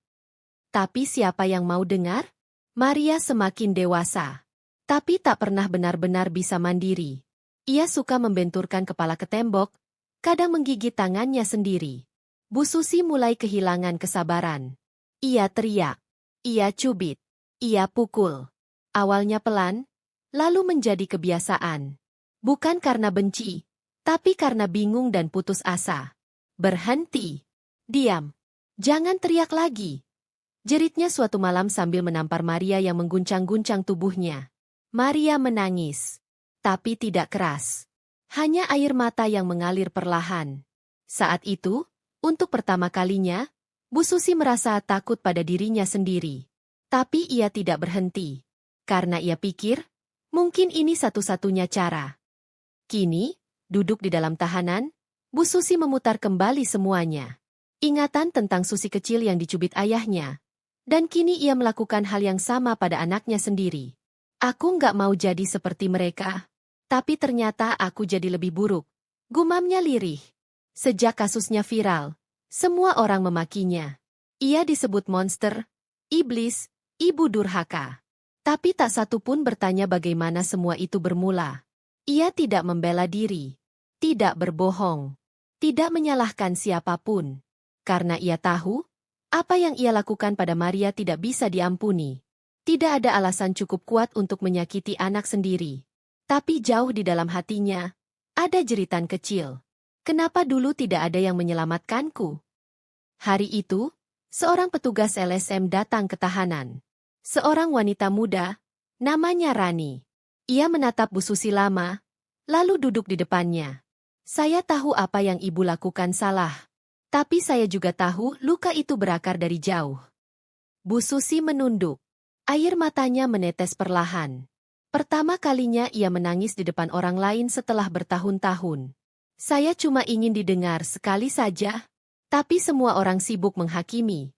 Tapi siapa yang mau dengar? Maria semakin dewasa. Tapi tak pernah benar-benar bisa mandiri. Ia suka membenturkan kepala ke tembok, kadang menggigit tangannya sendiri. Bu Susi mulai kehilangan kesabaran. Ia teriak. Ia cubit. Ia pukul. Awalnya pelan, lalu menjadi kebiasaan. Bukan karena benci, tapi karena bingung dan putus asa. Berhenti. Diam. Jangan teriak lagi. Jeritnya suatu malam sambil menampar Maria yang mengguncang-guncang tubuhnya. Maria menangis. Tapi tidak keras. Hanya air mata yang mengalir perlahan. Saat itu, untuk pertama kalinya, Bu Susi merasa takut pada dirinya sendiri. Tapi ia tidak berhenti. Karena ia pikir, mungkin ini satu-satunya cara. Kini, duduk di dalam tahanan, Bu Susi memutar kembali semuanya. Ingatan tentang Susi kecil yang dicubit ayahnya. Dan kini ia melakukan hal yang sama pada anaknya sendiri. Aku nggak mau jadi seperti mereka. Tapi ternyata aku jadi lebih buruk. Gumamnya lirih. Sejak kasusnya viral, semua orang memakinya. Ia disebut monster, iblis, ibu durhaka. Tapi tak satu pun bertanya bagaimana semua itu bermula. Ia tidak membela diri. Tidak berbohong. Tidak menyalahkan siapapun. Karena ia tahu, apa yang ia lakukan pada Maria tidak bisa diampuni. Tidak ada alasan cukup kuat untuk menyakiti anak sendiri. Tapi jauh di dalam hatinya, ada jeritan kecil. Kenapa dulu tidak ada yang menyelamatkanku? Hari itu, seorang petugas LSM datang ke tahanan. Seorang wanita muda, namanya Rani. Ia menatap Bu Susi lama, lalu duduk di depannya. Saya tahu apa yang ibu lakukan salah. Tapi saya juga tahu luka itu berakar dari jauh. Bu Susi menunduk. Air matanya menetes perlahan. Pertama kalinya ia menangis di depan orang lain setelah bertahun-tahun. Saya cuma ingin didengar sekali saja. Tapi semua orang sibuk menghakimi.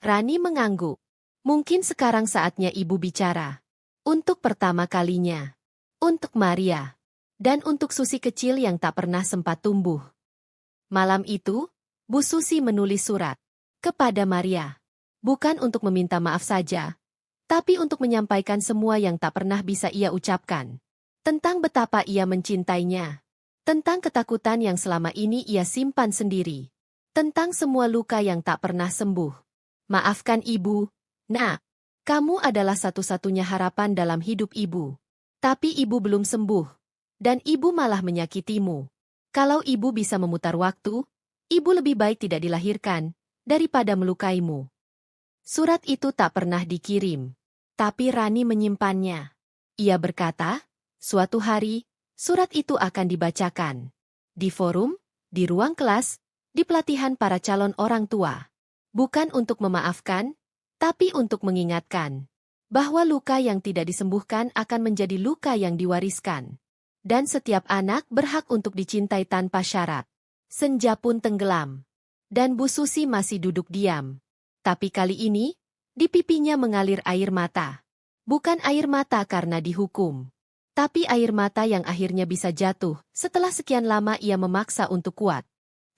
Rani mengangguk. Mungkin sekarang saatnya ibu bicara. Untuk pertama kalinya. Untuk Maria. Dan untuk Susi kecil yang tak pernah sempat tumbuh. Malam itu, Bu Susi menulis surat kepada Maria. Bukan untuk meminta maaf saja, tapi untuk menyampaikan semua yang tak pernah bisa ia ucapkan. Tentang betapa ia mencintainya. Tentang ketakutan yang selama ini ia simpan sendiri. Tentang semua luka yang tak pernah sembuh. Maafkan ibu, nak. Kamu adalah satu-satunya harapan dalam hidup ibu. Tapi ibu belum sembuh. Dan ibu malah menyakitimu. Kalau ibu bisa memutar waktu, ibu lebih baik tidak dilahirkan, daripada melukaimu. Surat itu tak pernah dikirim. Tapi Rani menyimpannya. Ia berkata, suatu hari, surat itu akan dibacakan. Di forum, di ruang kelas, di pelatihan para calon orang tua. Bukan untuk memaafkan, tapi untuk mengingatkan. Bahwa luka yang tidak disembuhkan akan menjadi luka yang diwariskan. Dan setiap anak berhak untuk dicintai tanpa syarat. Senja pun tenggelam. Dan Bu Susi masih duduk diam. Tapi kali ini, di pipinya mengalir air mata. Bukan air mata karena dihukum. Tapi air mata yang akhirnya bisa jatuh, setelah sekian lama ia memaksa untuk kuat.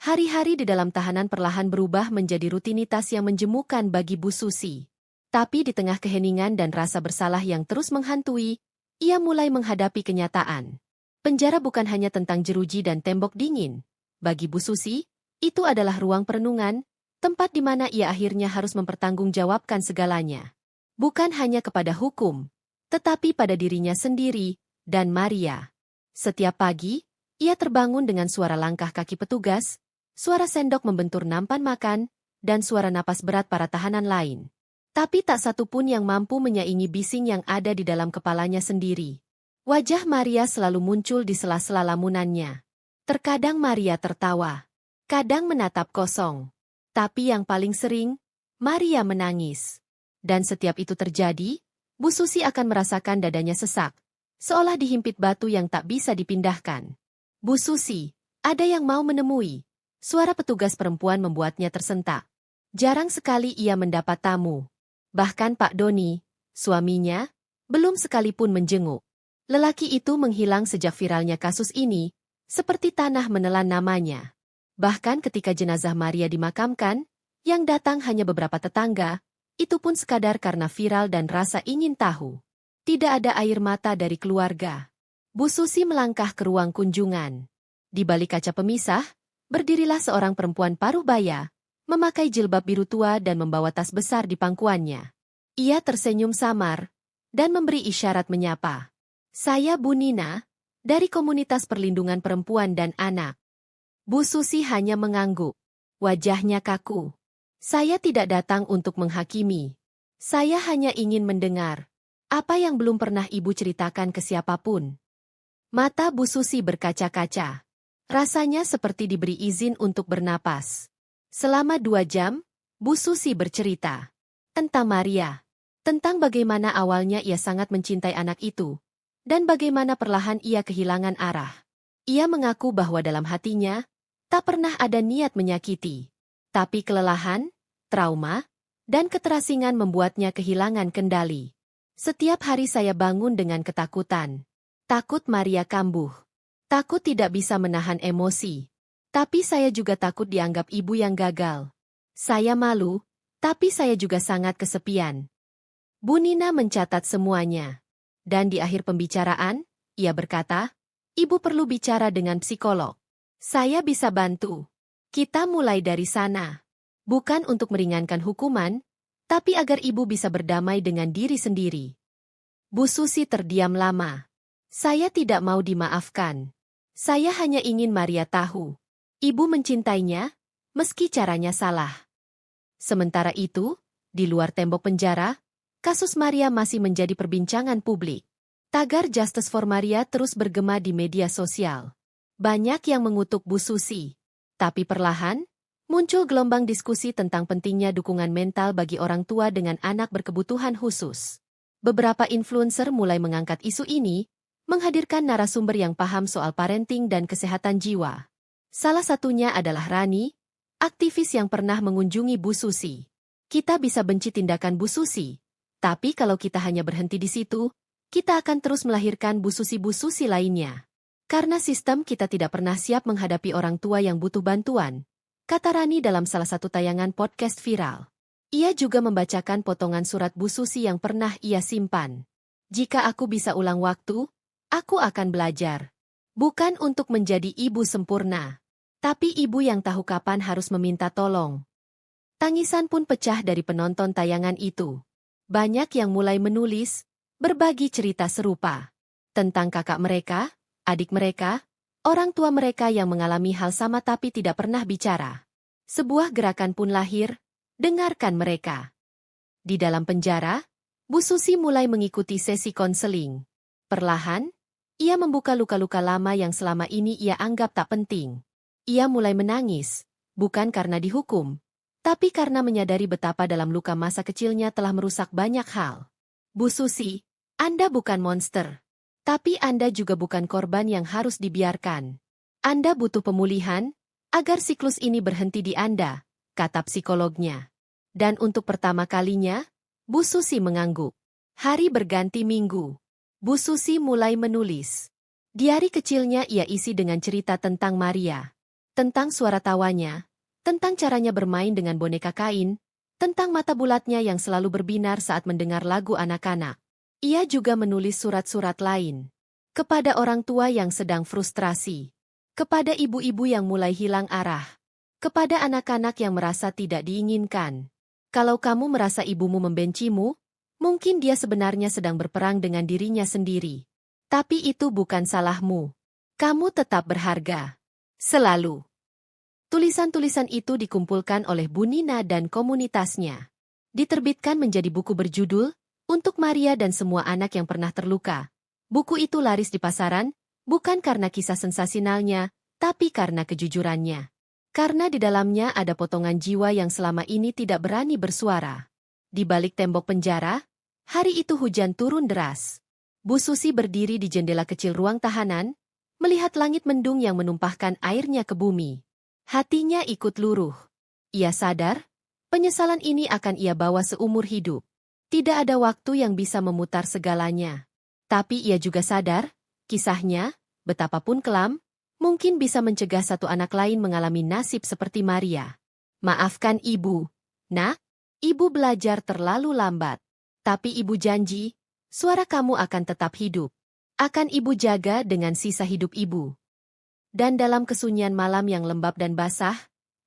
Hari-hari di dalam tahanan perlahan berubah menjadi rutinitas yang menjemukan bagi Bu Susi. Tapi di tengah keheningan dan rasa bersalah yang terus menghantui, ia mulai menghadapi kenyataan. Penjara bukan hanya tentang jeruji dan tembok dingin. Bagi Bu Susi, itu adalah ruang perenungan, tempat di mana ia akhirnya harus mempertanggungjawabkan segalanya. Bukan hanya kepada hukum, tetapi pada dirinya sendiri dan Maria. Setiap pagi, ia terbangun dengan suara langkah kaki petugas, suara sendok membentur nampan makan, dan suara napas berat para tahanan lain. Tapi tak satu pun yang mampu menyaingi bising yang ada di dalam kepalanya sendiri. Wajah Maria selalu muncul di sela-sela lamunannya. Terkadang Maria tertawa, kadang menatap kosong. Tapi yang paling sering, Maria menangis. Dan setiap itu terjadi, Bu Susi akan merasakan dadanya sesak, seolah dihimpit batu yang tak bisa dipindahkan. Bu Susi, ada yang mau menemui. Suara petugas perempuan membuatnya tersentak. Jarang sekali ia mendapat tamu. Bahkan Pak Doni, suaminya, belum sekalipun menjenguk. Lelaki itu menghilang sejak viralnya kasus ini, seperti tanah menelan namanya. Bahkan ketika jenazah Maria dimakamkan, yang datang hanya beberapa tetangga, itu pun sekadar karena viral dan rasa ingin tahu. Tidak ada air mata dari keluarga. Bu Susi melangkah ke ruang kunjungan. Di balik kaca pemisah, berdirilah seorang perempuan paruh baya, memakai jilbab biru tua dan membawa tas besar di pangkuannya. Ia tersenyum samar, dan memberi isyarat menyapa. Saya Bu Nina, dari Komunitas Perlindungan Perempuan dan Anak. Bu Susi hanya mengangguk. Wajahnya kaku. Saya tidak datang untuk menghakimi. Saya hanya ingin mendengar. Apa yang belum pernah Ibu ceritakan ke siapapun. Mata Bu Susi berkaca-kaca. Rasanya seperti diberi izin untuk bernapas. Selama 2 jam, Bu Susi bercerita. Tentang Maria. Tentang bagaimana awalnya ia sangat mencintai anak itu. Dan bagaimana perlahan ia kehilangan arah. Ia mengaku bahwa dalam hatinya, tak pernah ada niat menyakiti. Tapi kelelahan, trauma, dan keterasingan membuatnya kehilangan kendali. Setiap hari saya bangun dengan ketakutan. Takut Maria kambuh. Takut tidak bisa menahan emosi. Tapi saya juga takut dianggap ibu yang gagal. Saya malu, tapi saya juga sangat kesepian. Bu Nina mencatat semuanya. Dan di akhir pembicaraan, ia berkata, Ibu perlu bicara dengan psikolog. Saya bisa bantu. Kita mulai dari sana. Bukan untuk meringankan hukuman, tapi agar Ibu bisa berdamai dengan diri sendiri. Bu Susi terdiam lama. Saya tidak mau dimaafkan. Saya hanya ingin Maria tahu. Ibu mencintainya, meski caranya salah. Sementara itu, di luar tembok penjara, kasus Maria masih menjadi perbincangan publik. Tagar Justice for Maria terus bergema di media sosial. Banyak yang mengutuk Bu Susi. Tapi perlahan, muncul gelombang diskusi tentang pentingnya dukungan mental bagi orang tua dengan anak berkebutuhan khusus. Beberapa influencer mulai mengangkat isu ini, menghadirkan narasumber yang paham soal parenting dan kesehatan jiwa. Salah satunya adalah Rani, aktivis yang pernah mengunjungi Bu Susi. Kita bisa benci tindakan Bu Susi, tapi kalau kita hanya berhenti di situ, kita akan terus melahirkan Bu Susi lainnya. Karena sistem kita tidak pernah siap menghadapi orang tua yang butuh bantuan, kata Rani dalam salah satu tayangan podcast viral. Ia juga membacakan potongan surat Bu Susi yang pernah ia simpan. Jika aku bisa ulang waktu, aku akan belajar. Bukan untuk menjadi ibu sempurna, tapi ibu yang tahu kapan harus meminta tolong. Tangisan pun pecah dari penonton tayangan itu. Banyak yang mulai menulis, berbagi cerita serupa. Tentang kakak mereka, adik mereka, orang tua mereka yang mengalami hal sama tapi tidak pernah bicara. Sebuah gerakan pun lahir, dengarkan mereka. Di dalam penjara, Bu Susi mulai mengikuti sesi konseling. Perlahan, ia membuka luka-luka lama yang selama ini ia anggap tak penting. Ia mulai menangis, bukan karena dihukum, tapi karena menyadari betapa dalam luka masa kecilnya telah merusak banyak hal. Bu Susi, Anda bukan monster. Tapi Anda juga bukan korban yang harus dibiarkan. Anda butuh pemulihan, agar siklus ini berhenti di Anda, kata psikolognya. Dan untuk pertama kalinya, Bu Susi mengangguk. Hari berganti minggu. Bu Susi mulai menulis. Diari kecilnya ia isi dengan cerita tentang Maria. Tentang suara tawanya, tentang caranya bermain dengan boneka kain, tentang mata bulatnya yang selalu berbinar saat mendengar lagu anak-anak. Ia juga menulis surat-surat lain. Kepada orang tua yang sedang frustrasi. Kepada ibu-ibu yang mulai hilang arah. Kepada anak-anak yang merasa tidak diinginkan. Kalau kamu merasa ibumu membencimu, mungkin dia sebenarnya sedang berperang dengan dirinya sendiri. Tapi itu bukan salahmu. Kamu tetap berharga. Selalu. Tulisan-tulisan itu dikumpulkan oleh Bu Nina dan komunitasnya. Diterbitkan menjadi buku berjudul, Untuk Maria dan Semua Anak yang Pernah Terluka. Buku itu laris di pasaran, bukan karena kisah sensasionalnya, tapi karena kejujurannya. Karena di dalamnya ada potongan jiwa yang selama ini tidak berani bersuara. Di balik tembok penjara, hari itu hujan turun deras. Bu Susi berdiri di jendela kecil ruang tahanan, melihat langit mendung yang menumpahkan airnya ke bumi. Hatinya ikut luruh. Ia sadar, penyesalan ini akan ia bawa seumur hidup. Tidak ada waktu yang bisa memutar segalanya. Tapi ia juga sadar, kisahnya, betapapun kelam, mungkin bisa mencegah satu anak lain mengalami nasib seperti Maria. Maafkan ibu, nak, ibu belajar terlalu lambat. Tapi ibu janji, suara kamu akan tetap hidup. Akan ibu jaga dengan sisa hidup ibu. Dan dalam kesunyian malam yang lembab dan basah,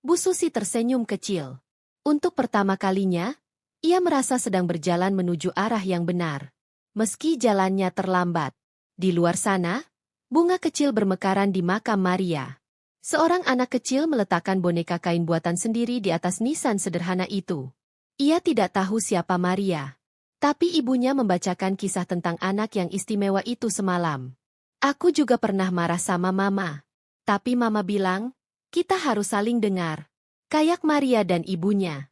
Bu Susi tersenyum kecil. Untuk pertama kalinya, ia merasa sedang berjalan menuju arah yang benar. Meski jalannya terlambat. Di luar sana, bunga kecil bermekaran di makam Maria. Seorang anak kecil meletakkan boneka kain buatan sendiri di atas nisan sederhana itu. Ia tidak tahu siapa Maria. Tapi ibunya membacakan kisah tentang anak yang istimewa itu semalam. Aku juga pernah marah sama mama. Tapi mama bilang, kita harus saling dengar. Kayak Maria dan ibunya.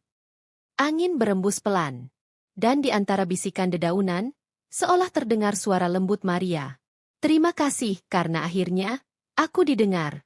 Angin berembus pelan. Dan di antara bisikan dedaunan, seolah terdengar suara lembut Maria. Terima kasih karena akhirnya, aku didengar.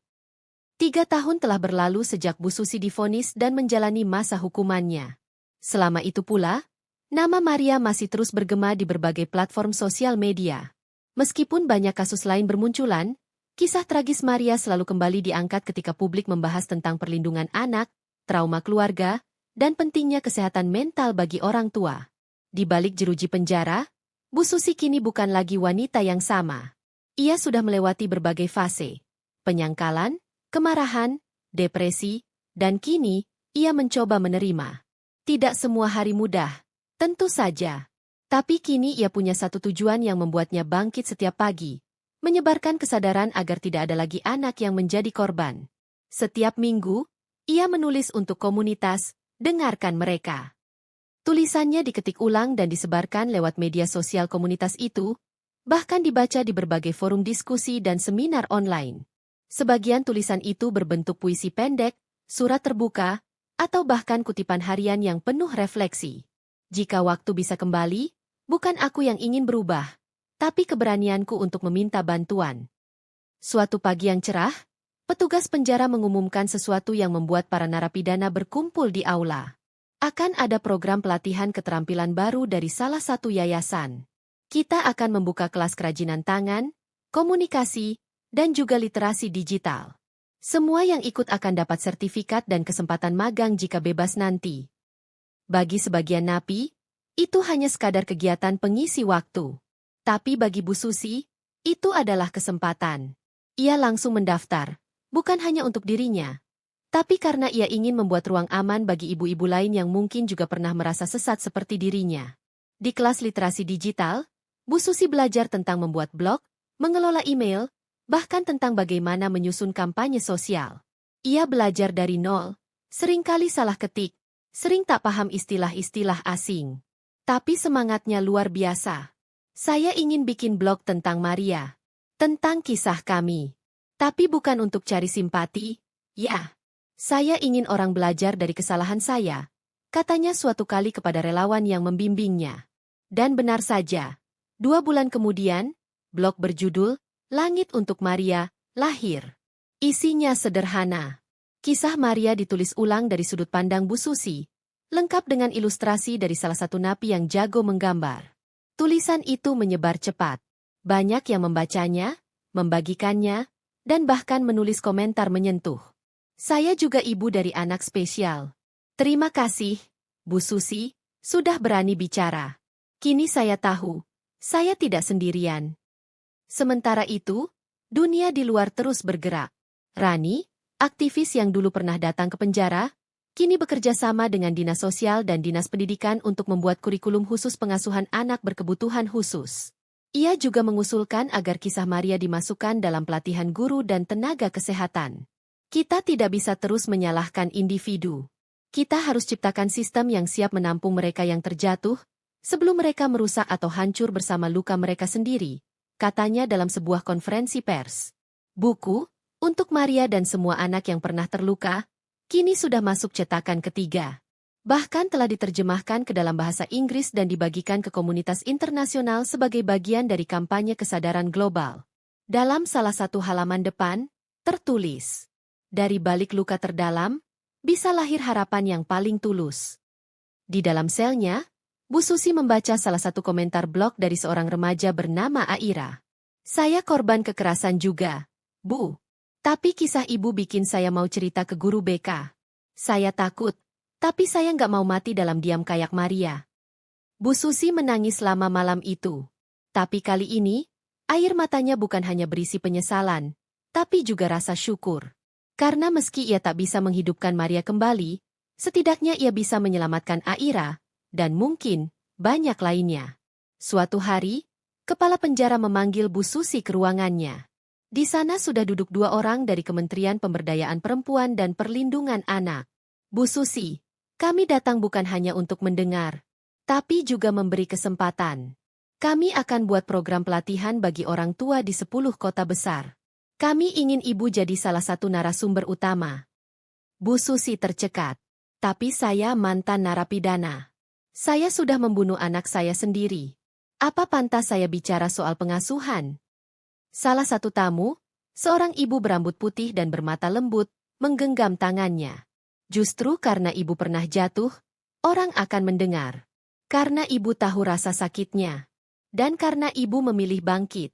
3 tahun telah berlalu sejak Bu Susi divonis dan menjalani masa hukumannya. Selama itu pula, nama Maria masih terus bergema di berbagai platform sosial media. Meskipun banyak kasus lain bermunculan, kisah tragis Maria selalu kembali diangkat ketika publik membahas tentang perlindungan anak, trauma keluarga, dan pentingnya kesehatan mental bagi orang tua. Di balik jeruji penjara, Bu Susi kini bukan lagi wanita yang sama. Ia sudah melewati berbagai fase. Penyangkalan, kemarahan, depresi, dan kini, ia mencoba menerima. Tidak semua hari mudah. Tentu saja. Tapi kini ia punya satu tujuan yang membuatnya bangkit setiap pagi. Menyebarkan kesadaran agar tidak ada lagi anak yang menjadi korban. Setiap minggu, ia menulis untuk komunitas, dengarkan mereka. Tulisannya diketik ulang dan disebarkan lewat media sosial komunitas itu, bahkan dibaca di berbagai forum diskusi dan seminar online. Sebagian tulisan itu berbentuk puisi pendek, surat terbuka, atau bahkan kutipan harian yang penuh refleksi. Jika waktu bisa kembali, bukan aku yang ingin berubah, tapi keberanianku untuk meminta bantuan. Suatu pagi yang cerah, petugas penjara mengumumkan sesuatu yang membuat para narapidana berkumpul di aula. Akan ada program pelatihan keterampilan baru dari salah satu yayasan. Kita akan membuka kelas kerajinan tangan, komunikasi, dan juga literasi digital. Semua yang ikut akan dapat sertifikat dan kesempatan magang jika bebas nanti. Bagi sebagian napi, itu hanya sekadar kegiatan pengisi waktu. Tapi bagi Bu Susi, itu adalah kesempatan. Ia langsung mendaftar, bukan hanya untuk dirinya, tapi karena ia ingin membuat ruang aman bagi ibu-ibu lain yang mungkin juga pernah merasa sesat seperti dirinya. Di kelas literasi digital, Bu Susi belajar tentang membuat blog, mengelola email, bahkan tentang bagaimana menyusun kampanye sosial. Ia belajar dari nol, seringkali salah ketik, sering tak paham istilah-istilah asing. Tapi semangatnya luar biasa. Saya ingin bikin blog tentang Maria. Tentang kisah kami. Tapi bukan untuk cari simpati. Ya. Saya ingin orang belajar dari kesalahan saya. Katanya suatu kali kepada relawan yang membimbingnya. Dan benar saja. 2 bulan kemudian, blog berjudul, Langit untuk Maria, lahir. Isinya sederhana. Kisah Maria ditulis ulang dari sudut pandang Bu Susi, lengkap dengan ilustrasi dari salah satu napi yang jago menggambar. Tulisan itu menyebar cepat. Banyak yang membacanya, membagikannya, dan bahkan menulis komentar menyentuh. Saya juga ibu dari anak spesial. Terima kasih, Bu Susi, sudah berani bicara. Kini saya tahu, saya tidak sendirian. Sementara itu, dunia di luar terus bergerak. Rani, aktivis yang dulu pernah datang ke penjara, kini bekerja sama dengan Dinas Sosial dan Dinas Pendidikan untuk membuat kurikulum khusus pengasuhan anak berkebutuhan khusus. Ia juga mengusulkan agar kisah Maria dimasukkan dalam pelatihan guru dan tenaga kesehatan. Kita tidak bisa terus menyalahkan individu. Kita harus ciptakan sistem yang siap menampung mereka yang terjatuh, sebelum mereka merusak atau hancur bersama luka mereka sendiri, katanya dalam sebuah konferensi pers. Buku, untuk Maria dan semua anak yang pernah terluka, kini sudah masuk cetakan ketiga. Bahkan telah diterjemahkan ke dalam bahasa Inggris dan dibagikan ke komunitas internasional sebagai bagian dari kampanye kesadaran global. Dalam salah satu halaman depan, tertulis, "Dari balik luka terdalam, bisa lahir harapan yang paling tulus." Di dalam selnya, Bu Susi membaca salah satu komentar blog dari seorang remaja bernama Aira. "Saya korban kekerasan juga, Bu. Tapi kisah ibu bikin saya mau cerita ke guru BK. Saya takut. Tapi saya nggak mau mati dalam diam kayak Maria." Bu Susi menangis lama malam itu. Tapi kali ini, air matanya bukan hanya berisi penyesalan, tapi juga rasa syukur. Karena meski ia tak bisa menghidupkan Maria kembali, setidaknya ia bisa menyelamatkan Aira, dan mungkin banyak lainnya. Suatu hari, kepala penjara memanggil Bu Susi ke ruangannya. Di sana sudah duduk 2 orang dari Kementerian Pemberdayaan Perempuan dan Perlindungan Anak. "Bu Susi, kami datang bukan hanya untuk mendengar, tapi juga memberi kesempatan. Kami akan buat program pelatihan bagi orang tua di 10 kota besar. Kami ingin ibu jadi salah satu narasumber utama." Bu Susi tercekat. "Tapi saya mantan narapidana. Saya sudah membunuh anak saya sendiri. Apa pantas saya bicara soal pengasuhan?" Salah satu tamu, seorang ibu berambut putih dan bermata lembut, menggenggam tangannya. "Justru karena ibu pernah jatuh, orang akan mendengar. Karena ibu tahu rasa sakitnya. Dan karena ibu memilih bangkit."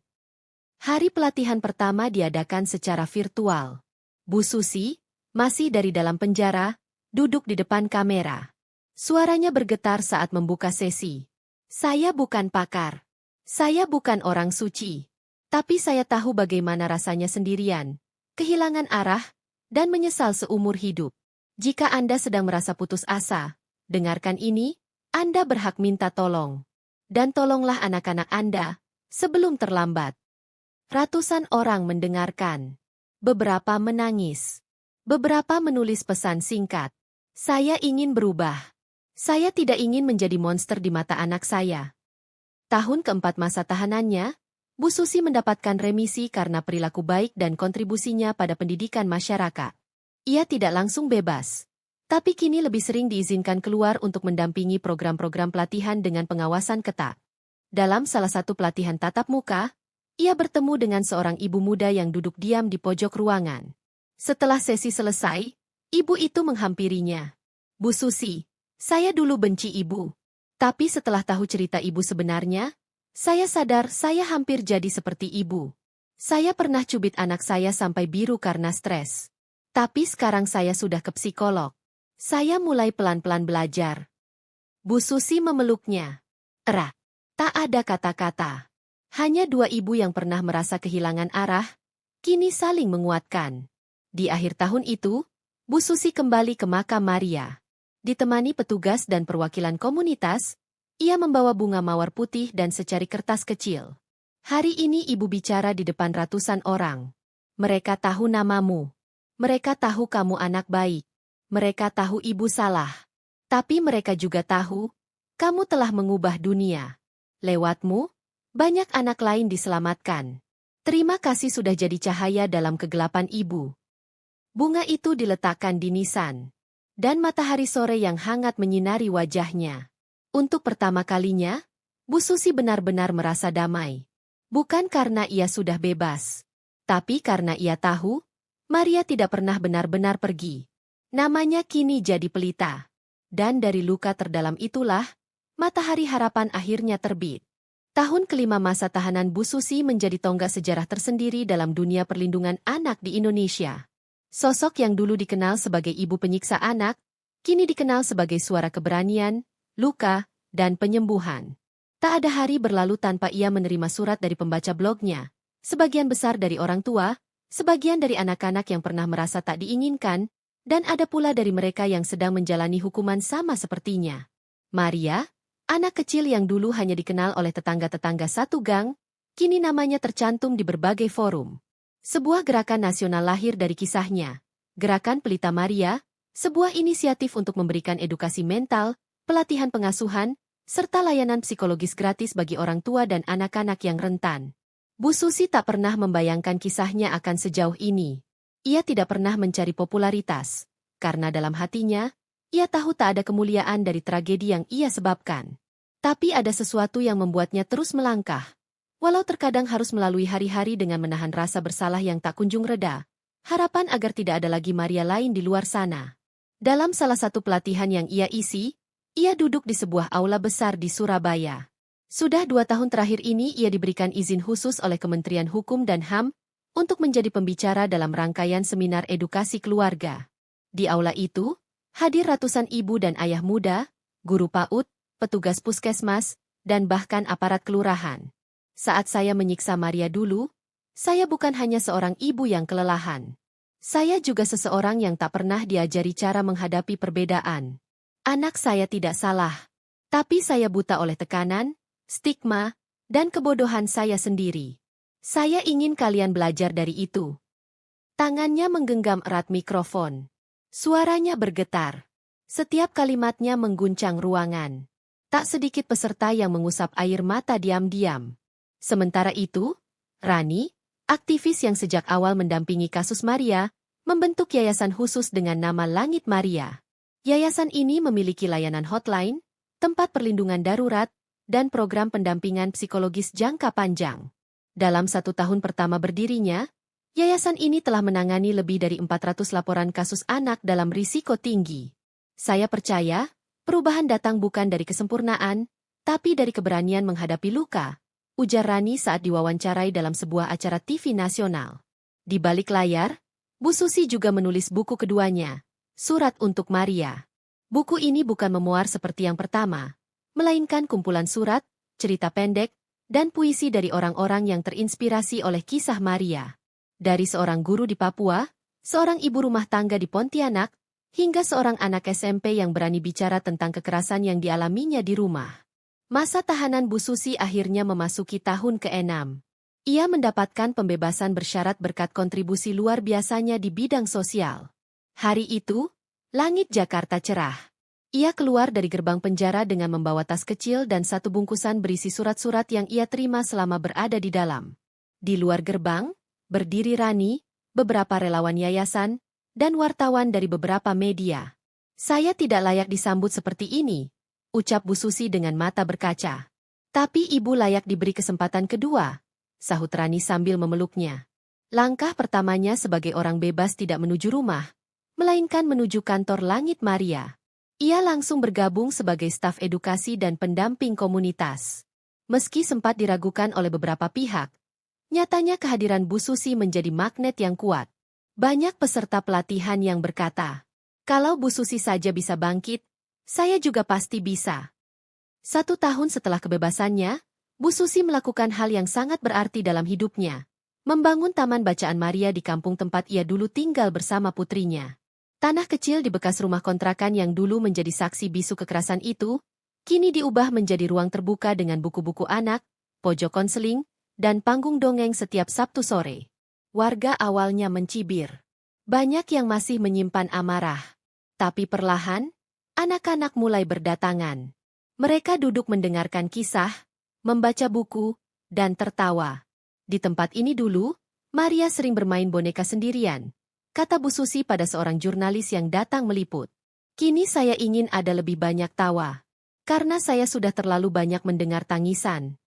Hari pelatihan pertama diadakan secara virtual. Bu Susi, masih dari dalam penjara, duduk di depan kamera. Suaranya bergetar saat membuka sesi. "Saya bukan pakar. Saya bukan orang suci. Tapi saya tahu bagaimana rasanya sendirian, kehilangan arah, dan menyesal seumur hidup. Jika Anda sedang merasa putus asa, dengarkan ini, Anda berhak minta tolong. Dan tolonglah anak-anak Anda, sebelum terlambat." Ratusan orang mendengarkan. Beberapa menangis. Beberapa menulis pesan singkat. "Saya ingin berubah. Saya tidak ingin menjadi monster di mata anak saya." Tahun keempat masa tahanannya, Bu Susi mendapatkan remisi karena perilaku baik dan kontribusinya pada pendidikan masyarakat. Ia tidak langsung bebas, tapi kini lebih sering diizinkan keluar untuk mendampingi program-program pelatihan dengan pengawasan ketat. Dalam salah satu pelatihan tatap muka, ia bertemu dengan seorang ibu muda yang duduk diam di pojok ruangan. Setelah sesi selesai, ibu itu menghampirinya. "Bu Susi, saya dulu benci ibu. Tapi setelah tahu cerita ibu sebenarnya, saya sadar saya hampir jadi seperti ibu. Saya pernah cubit anak saya sampai biru karena stres. Tapi sekarang saya sudah ke psikolog. Saya mulai pelan-pelan belajar." Bu Susi memeluknya. Erat. Tak ada kata-kata. Hanya 2 ibu yang pernah merasa kehilangan arah, kini saling menguatkan. Di akhir tahun itu, Bu Susi kembali ke makam Maria. Ditemani petugas dan perwakilan komunitas, ia membawa bunga mawar putih dan secari kertas kecil. "Hari ini ibu bicara di depan ratusan orang. Mereka tahu namamu. Mereka tahu kamu anak baik. Mereka tahu ibu salah. Tapi mereka juga tahu, kamu telah mengubah dunia. Lewatmu, banyak anak lain diselamatkan. Terima kasih sudah jadi cahaya dalam kegelapan ibu." Bunga itu diletakkan di nisan. Dan matahari sore yang hangat menyinari wajahnya. Untuk pertama kalinya, Bu Susi benar-benar merasa damai. Bukan karena ia sudah bebas, tapi karena ia tahu, Maria tidak pernah benar-benar pergi. Namanya kini jadi pelita. Dan dari luka terdalam itulah, matahari harapan akhirnya terbit. Tahun kelima masa tahanan Bu Susi menjadi tonggak sejarah tersendiri dalam dunia perlindungan anak di Indonesia. Sosok yang dulu dikenal sebagai ibu penyiksa anak, kini dikenal sebagai suara keberanian, luka, dan penyembuhan. Tak ada hari berlalu tanpa ia menerima surat dari pembaca blognya, sebagian besar dari orang tua, sebagian dari anak-anak yang pernah merasa tak diinginkan, dan ada pula dari mereka yang sedang menjalani hukuman sama sepertinya. Maria, anak kecil yang dulu hanya dikenal oleh tetangga-tetangga satu gang, kini namanya tercantum di berbagai forum. Sebuah gerakan nasional lahir dari kisahnya. Gerakan Pelita Maria, sebuah inisiatif untuk memberikan edukasi mental, pelatihan pengasuhan, serta layanan psikologis gratis bagi orang tua dan anak-anak yang rentan. Bu Susi tak pernah membayangkan kisahnya akan sejauh ini. Ia tidak pernah mencari popularitas, karena dalam hatinya, ia tahu tak ada kemuliaan dari tragedi yang ia sebabkan. Tapi ada sesuatu yang membuatnya terus melangkah. Walau terkadang harus melalui hari-hari dengan menahan rasa bersalah yang tak kunjung reda, harapan agar tidak ada lagi Maria lain di luar sana. Dalam salah satu pelatihan yang ia isi, ia duduk di sebuah aula besar di Surabaya. Sudah 2 tahun terakhir ini ia diberikan izin khusus oleh Kementerian Hukum dan HAM untuk menjadi pembicara dalam rangkaian seminar edukasi keluarga. Di aula itu, hadir ratusan ibu dan ayah muda, guru PAUD, petugas puskesmas, dan bahkan aparat kelurahan. Saat saya menyiksa Maria dulu, saya bukan hanya seorang ibu yang kelelahan. Saya juga seseorang yang tak pernah diajari cara menghadapi perbedaan. Anak saya tidak salah, tapi saya buta oleh tekanan, stigma, dan kebodohan saya sendiri. Saya ingin kalian belajar dari itu. Tangannya menggenggam erat mikrofon. Suaranya bergetar. Setiap kalimatnya mengguncang ruangan. Tak sedikit peserta yang mengusap air mata diam-diam. Sementara itu, Rani, aktivis yang sejak awal mendampingi kasus Maria, membentuk yayasan khusus dengan nama Langit Maria. Yayasan ini memiliki layanan hotline, tempat perlindungan darurat, dan program pendampingan psikologis jangka panjang. Dalam 1 tahun pertama berdirinya, yayasan ini telah menangani lebih dari 400 laporan kasus anak dalam risiko tinggi. Saya percaya, perubahan datang bukan dari kesempurnaan, tapi dari keberanian menghadapi luka, ujar Rani saat diwawancarai dalam sebuah acara TV nasional. Di balik layar, Bu Susi juga menulis buku keduanya, Surat untuk Maria. Buku ini bukan memoir seperti yang pertama, melainkan kumpulan surat, cerita pendek, dan puisi dari orang-orang yang terinspirasi oleh kisah Maria. Dari seorang guru di Papua, seorang ibu rumah tangga di Pontianak, hingga seorang anak SMP yang berani bicara tentang kekerasan yang dialaminya di rumah. Masa tahanan Bu Susi akhirnya memasuki tahun ke-6. Ia mendapatkan pembebasan bersyarat berkat kontribusi luar biasanya di bidang sosial. Hari itu, langit Jakarta cerah. Ia keluar dari gerbang penjara dengan membawa tas kecil dan 1 bungkusan berisi surat-surat yang ia terima selama berada di dalam. Di luar gerbang, berdiri Rani, beberapa relawan yayasan, dan wartawan dari beberapa media. Saya tidak layak disambut seperti ini, ucap Bu Susi dengan mata berkaca. Tapi ibu layak diberi kesempatan kedua, sahut Rani sambil memeluknya. Langkah pertamanya sebagai orang bebas tidak menuju rumah, melainkan menuju kantor Langit Maria. Ia langsung bergabung sebagai staf edukasi dan pendamping komunitas. Meski sempat diragukan oleh beberapa pihak, nyatanya kehadiran Bu Susi menjadi magnet yang kuat. Banyak peserta pelatihan yang berkata, kalau Bu Susi saja bisa bangkit, saya juga pasti bisa. 1 tahun setelah kebebasannya, Bu Susi melakukan hal yang sangat berarti dalam hidupnya. Membangun taman bacaan Maria di kampung tempat ia dulu tinggal bersama putrinya. Tanah kecil di bekas rumah kontrakan yang dulu menjadi saksi bisu kekerasan itu, kini diubah menjadi ruang terbuka dengan buku-buku anak, pojok konseling, dan panggung dongeng setiap Sabtu sore. Warga awalnya mencibir. Banyak yang masih menyimpan amarah. Tapi perlahan, anak-anak mulai berdatangan. Mereka duduk mendengarkan kisah, membaca buku, dan tertawa. Di tempat ini dulu, Maria sering bermain boneka sendirian, kata Bu Susi pada seorang jurnalis yang datang meliput. Kini saya ingin ada lebih banyak tawa, karena saya sudah terlalu banyak mendengar tangisan.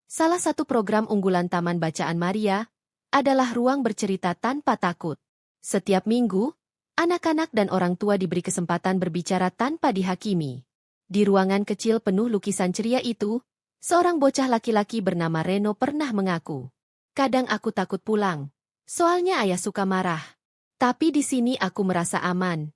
Salah satu program unggulan Taman Bacaan Maria adalah ruang bercerita tanpa takut. Setiap minggu, anak-anak dan orang tua diberi kesempatan berbicara tanpa dihakimi. Di ruangan kecil penuh lukisan ceria itu, Seorang bocah laki-laki bernama Reno pernah mengaku. Kadang aku takut pulang. Soalnya ayah suka marah. Tapi di sini aku merasa aman.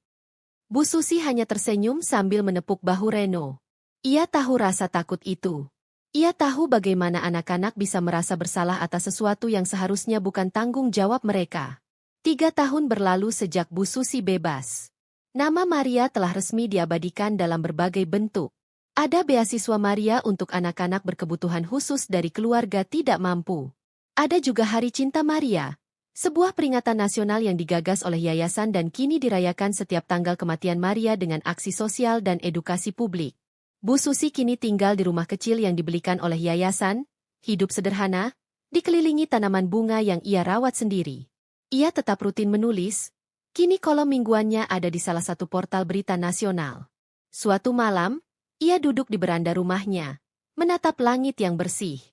Bu Susi hanya tersenyum sambil menepuk bahu Reno. Ia tahu rasa takut itu. Ia tahu bagaimana anak-anak bisa merasa bersalah atas sesuatu yang seharusnya bukan tanggung jawab mereka. 3 tahun berlalu sejak Bu Susi bebas. Nama Maria telah resmi diabadikan dalam berbagai bentuk. Ada beasiswa Maria untuk anak-anak berkebutuhan khusus dari keluarga tidak mampu. Ada juga Hari Cinta Maria, sebuah peringatan nasional yang digagas oleh yayasan dan kini dirayakan setiap tanggal kematian Maria dengan aksi sosial dan edukasi publik. Bu Susi kini tinggal di rumah kecil yang dibelikan oleh yayasan, hidup sederhana, dikelilingi tanaman bunga yang ia rawat sendiri. Ia tetap rutin menulis, kini kolom mingguannya ada di salah satu portal berita nasional. Suatu malam, ia duduk di beranda rumahnya, menatap langit yang bersih.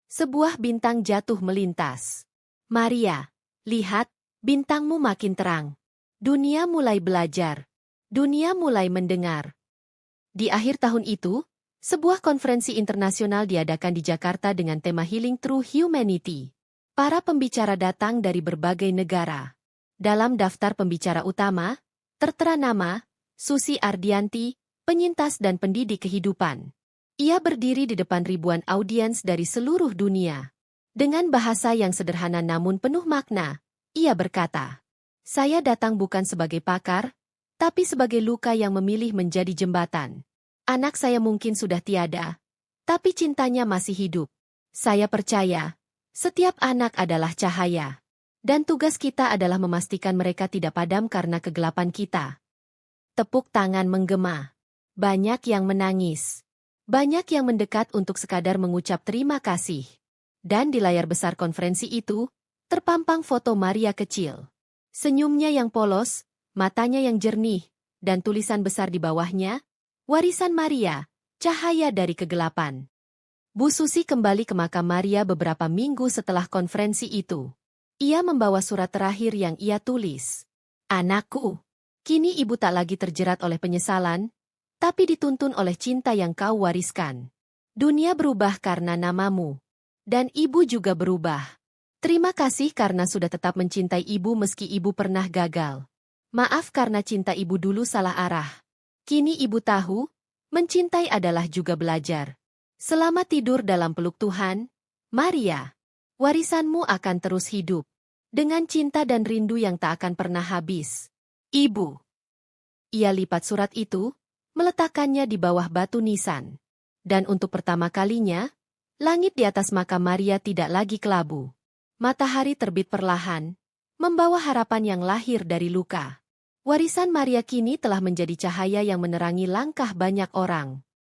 Sebuah bintang jatuh melintas. Maria, lihat, bintangmu makin terang. Dunia mulai belajar. Dunia mulai mendengar. Di akhir tahun itu, sebuah konferensi internasional diadakan di Jakarta dengan tema Healing Through Humanity. Para pembicara datang dari berbagai negara. Dalam daftar pembicara utama, tertera nama Susi Ardianti, penyintas dan pendidik kehidupan. Ia berdiri di depan ribuan audiens dari seluruh dunia. Dengan bahasa yang sederhana namun penuh makna, ia berkata, "Saya datang bukan sebagai pakar, tapi sebagai luka yang memilih menjadi jembatan. Anak saya mungkin sudah tiada, tapi cintanya masih hidup. Saya percaya, setiap anak adalah cahaya. Dan tugas kita adalah memastikan mereka tidak padam karena kegelapan kita." Tepuk tangan menggema. Banyak yang menangis. Banyak yang mendekat untuk sekadar mengucap terima kasih. Dan di layar besar konferensi itu, terpampang foto Maria kecil. Senyumnya yang polos, matanya yang jernih, dan tulisan besar di bawahnya, "Warisan Maria, cahaya dari kegelapan." Bu Susi kembali ke makam Maria beberapa minggu setelah konferensi itu. Ia membawa surat terakhir yang ia tulis. "Anakku, kini ibu tak lagi terjerat oleh penyesalan, tapi dituntun oleh cinta yang kau wariskan. Dunia berubah karena namamu. Dan ibu juga berubah. Terima kasih karena sudah tetap mencintai ibu meski ibu pernah gagal. Maaf karena cinta ibu dulu salah arah. Kini ibu tahu, mencintai adalah juga belajar. Selamat tidur dalam peluk Tuhan, Maria. Warisanmu akan terus hidup. Dengan cinta dan rindu yang tak akan pernah habis. Ibu." Ia lipat surat itu, meletakkannya di bawah batu nisan. Dan untuk pertama kalinya, langit di atas makam Maria tidak lagi kelabu. Matahari terbit perlahan, membawa harapan yang lahir dari luka. Warisan Maria kini telah menjadi cahaya yang menerangi langkah banyak orang.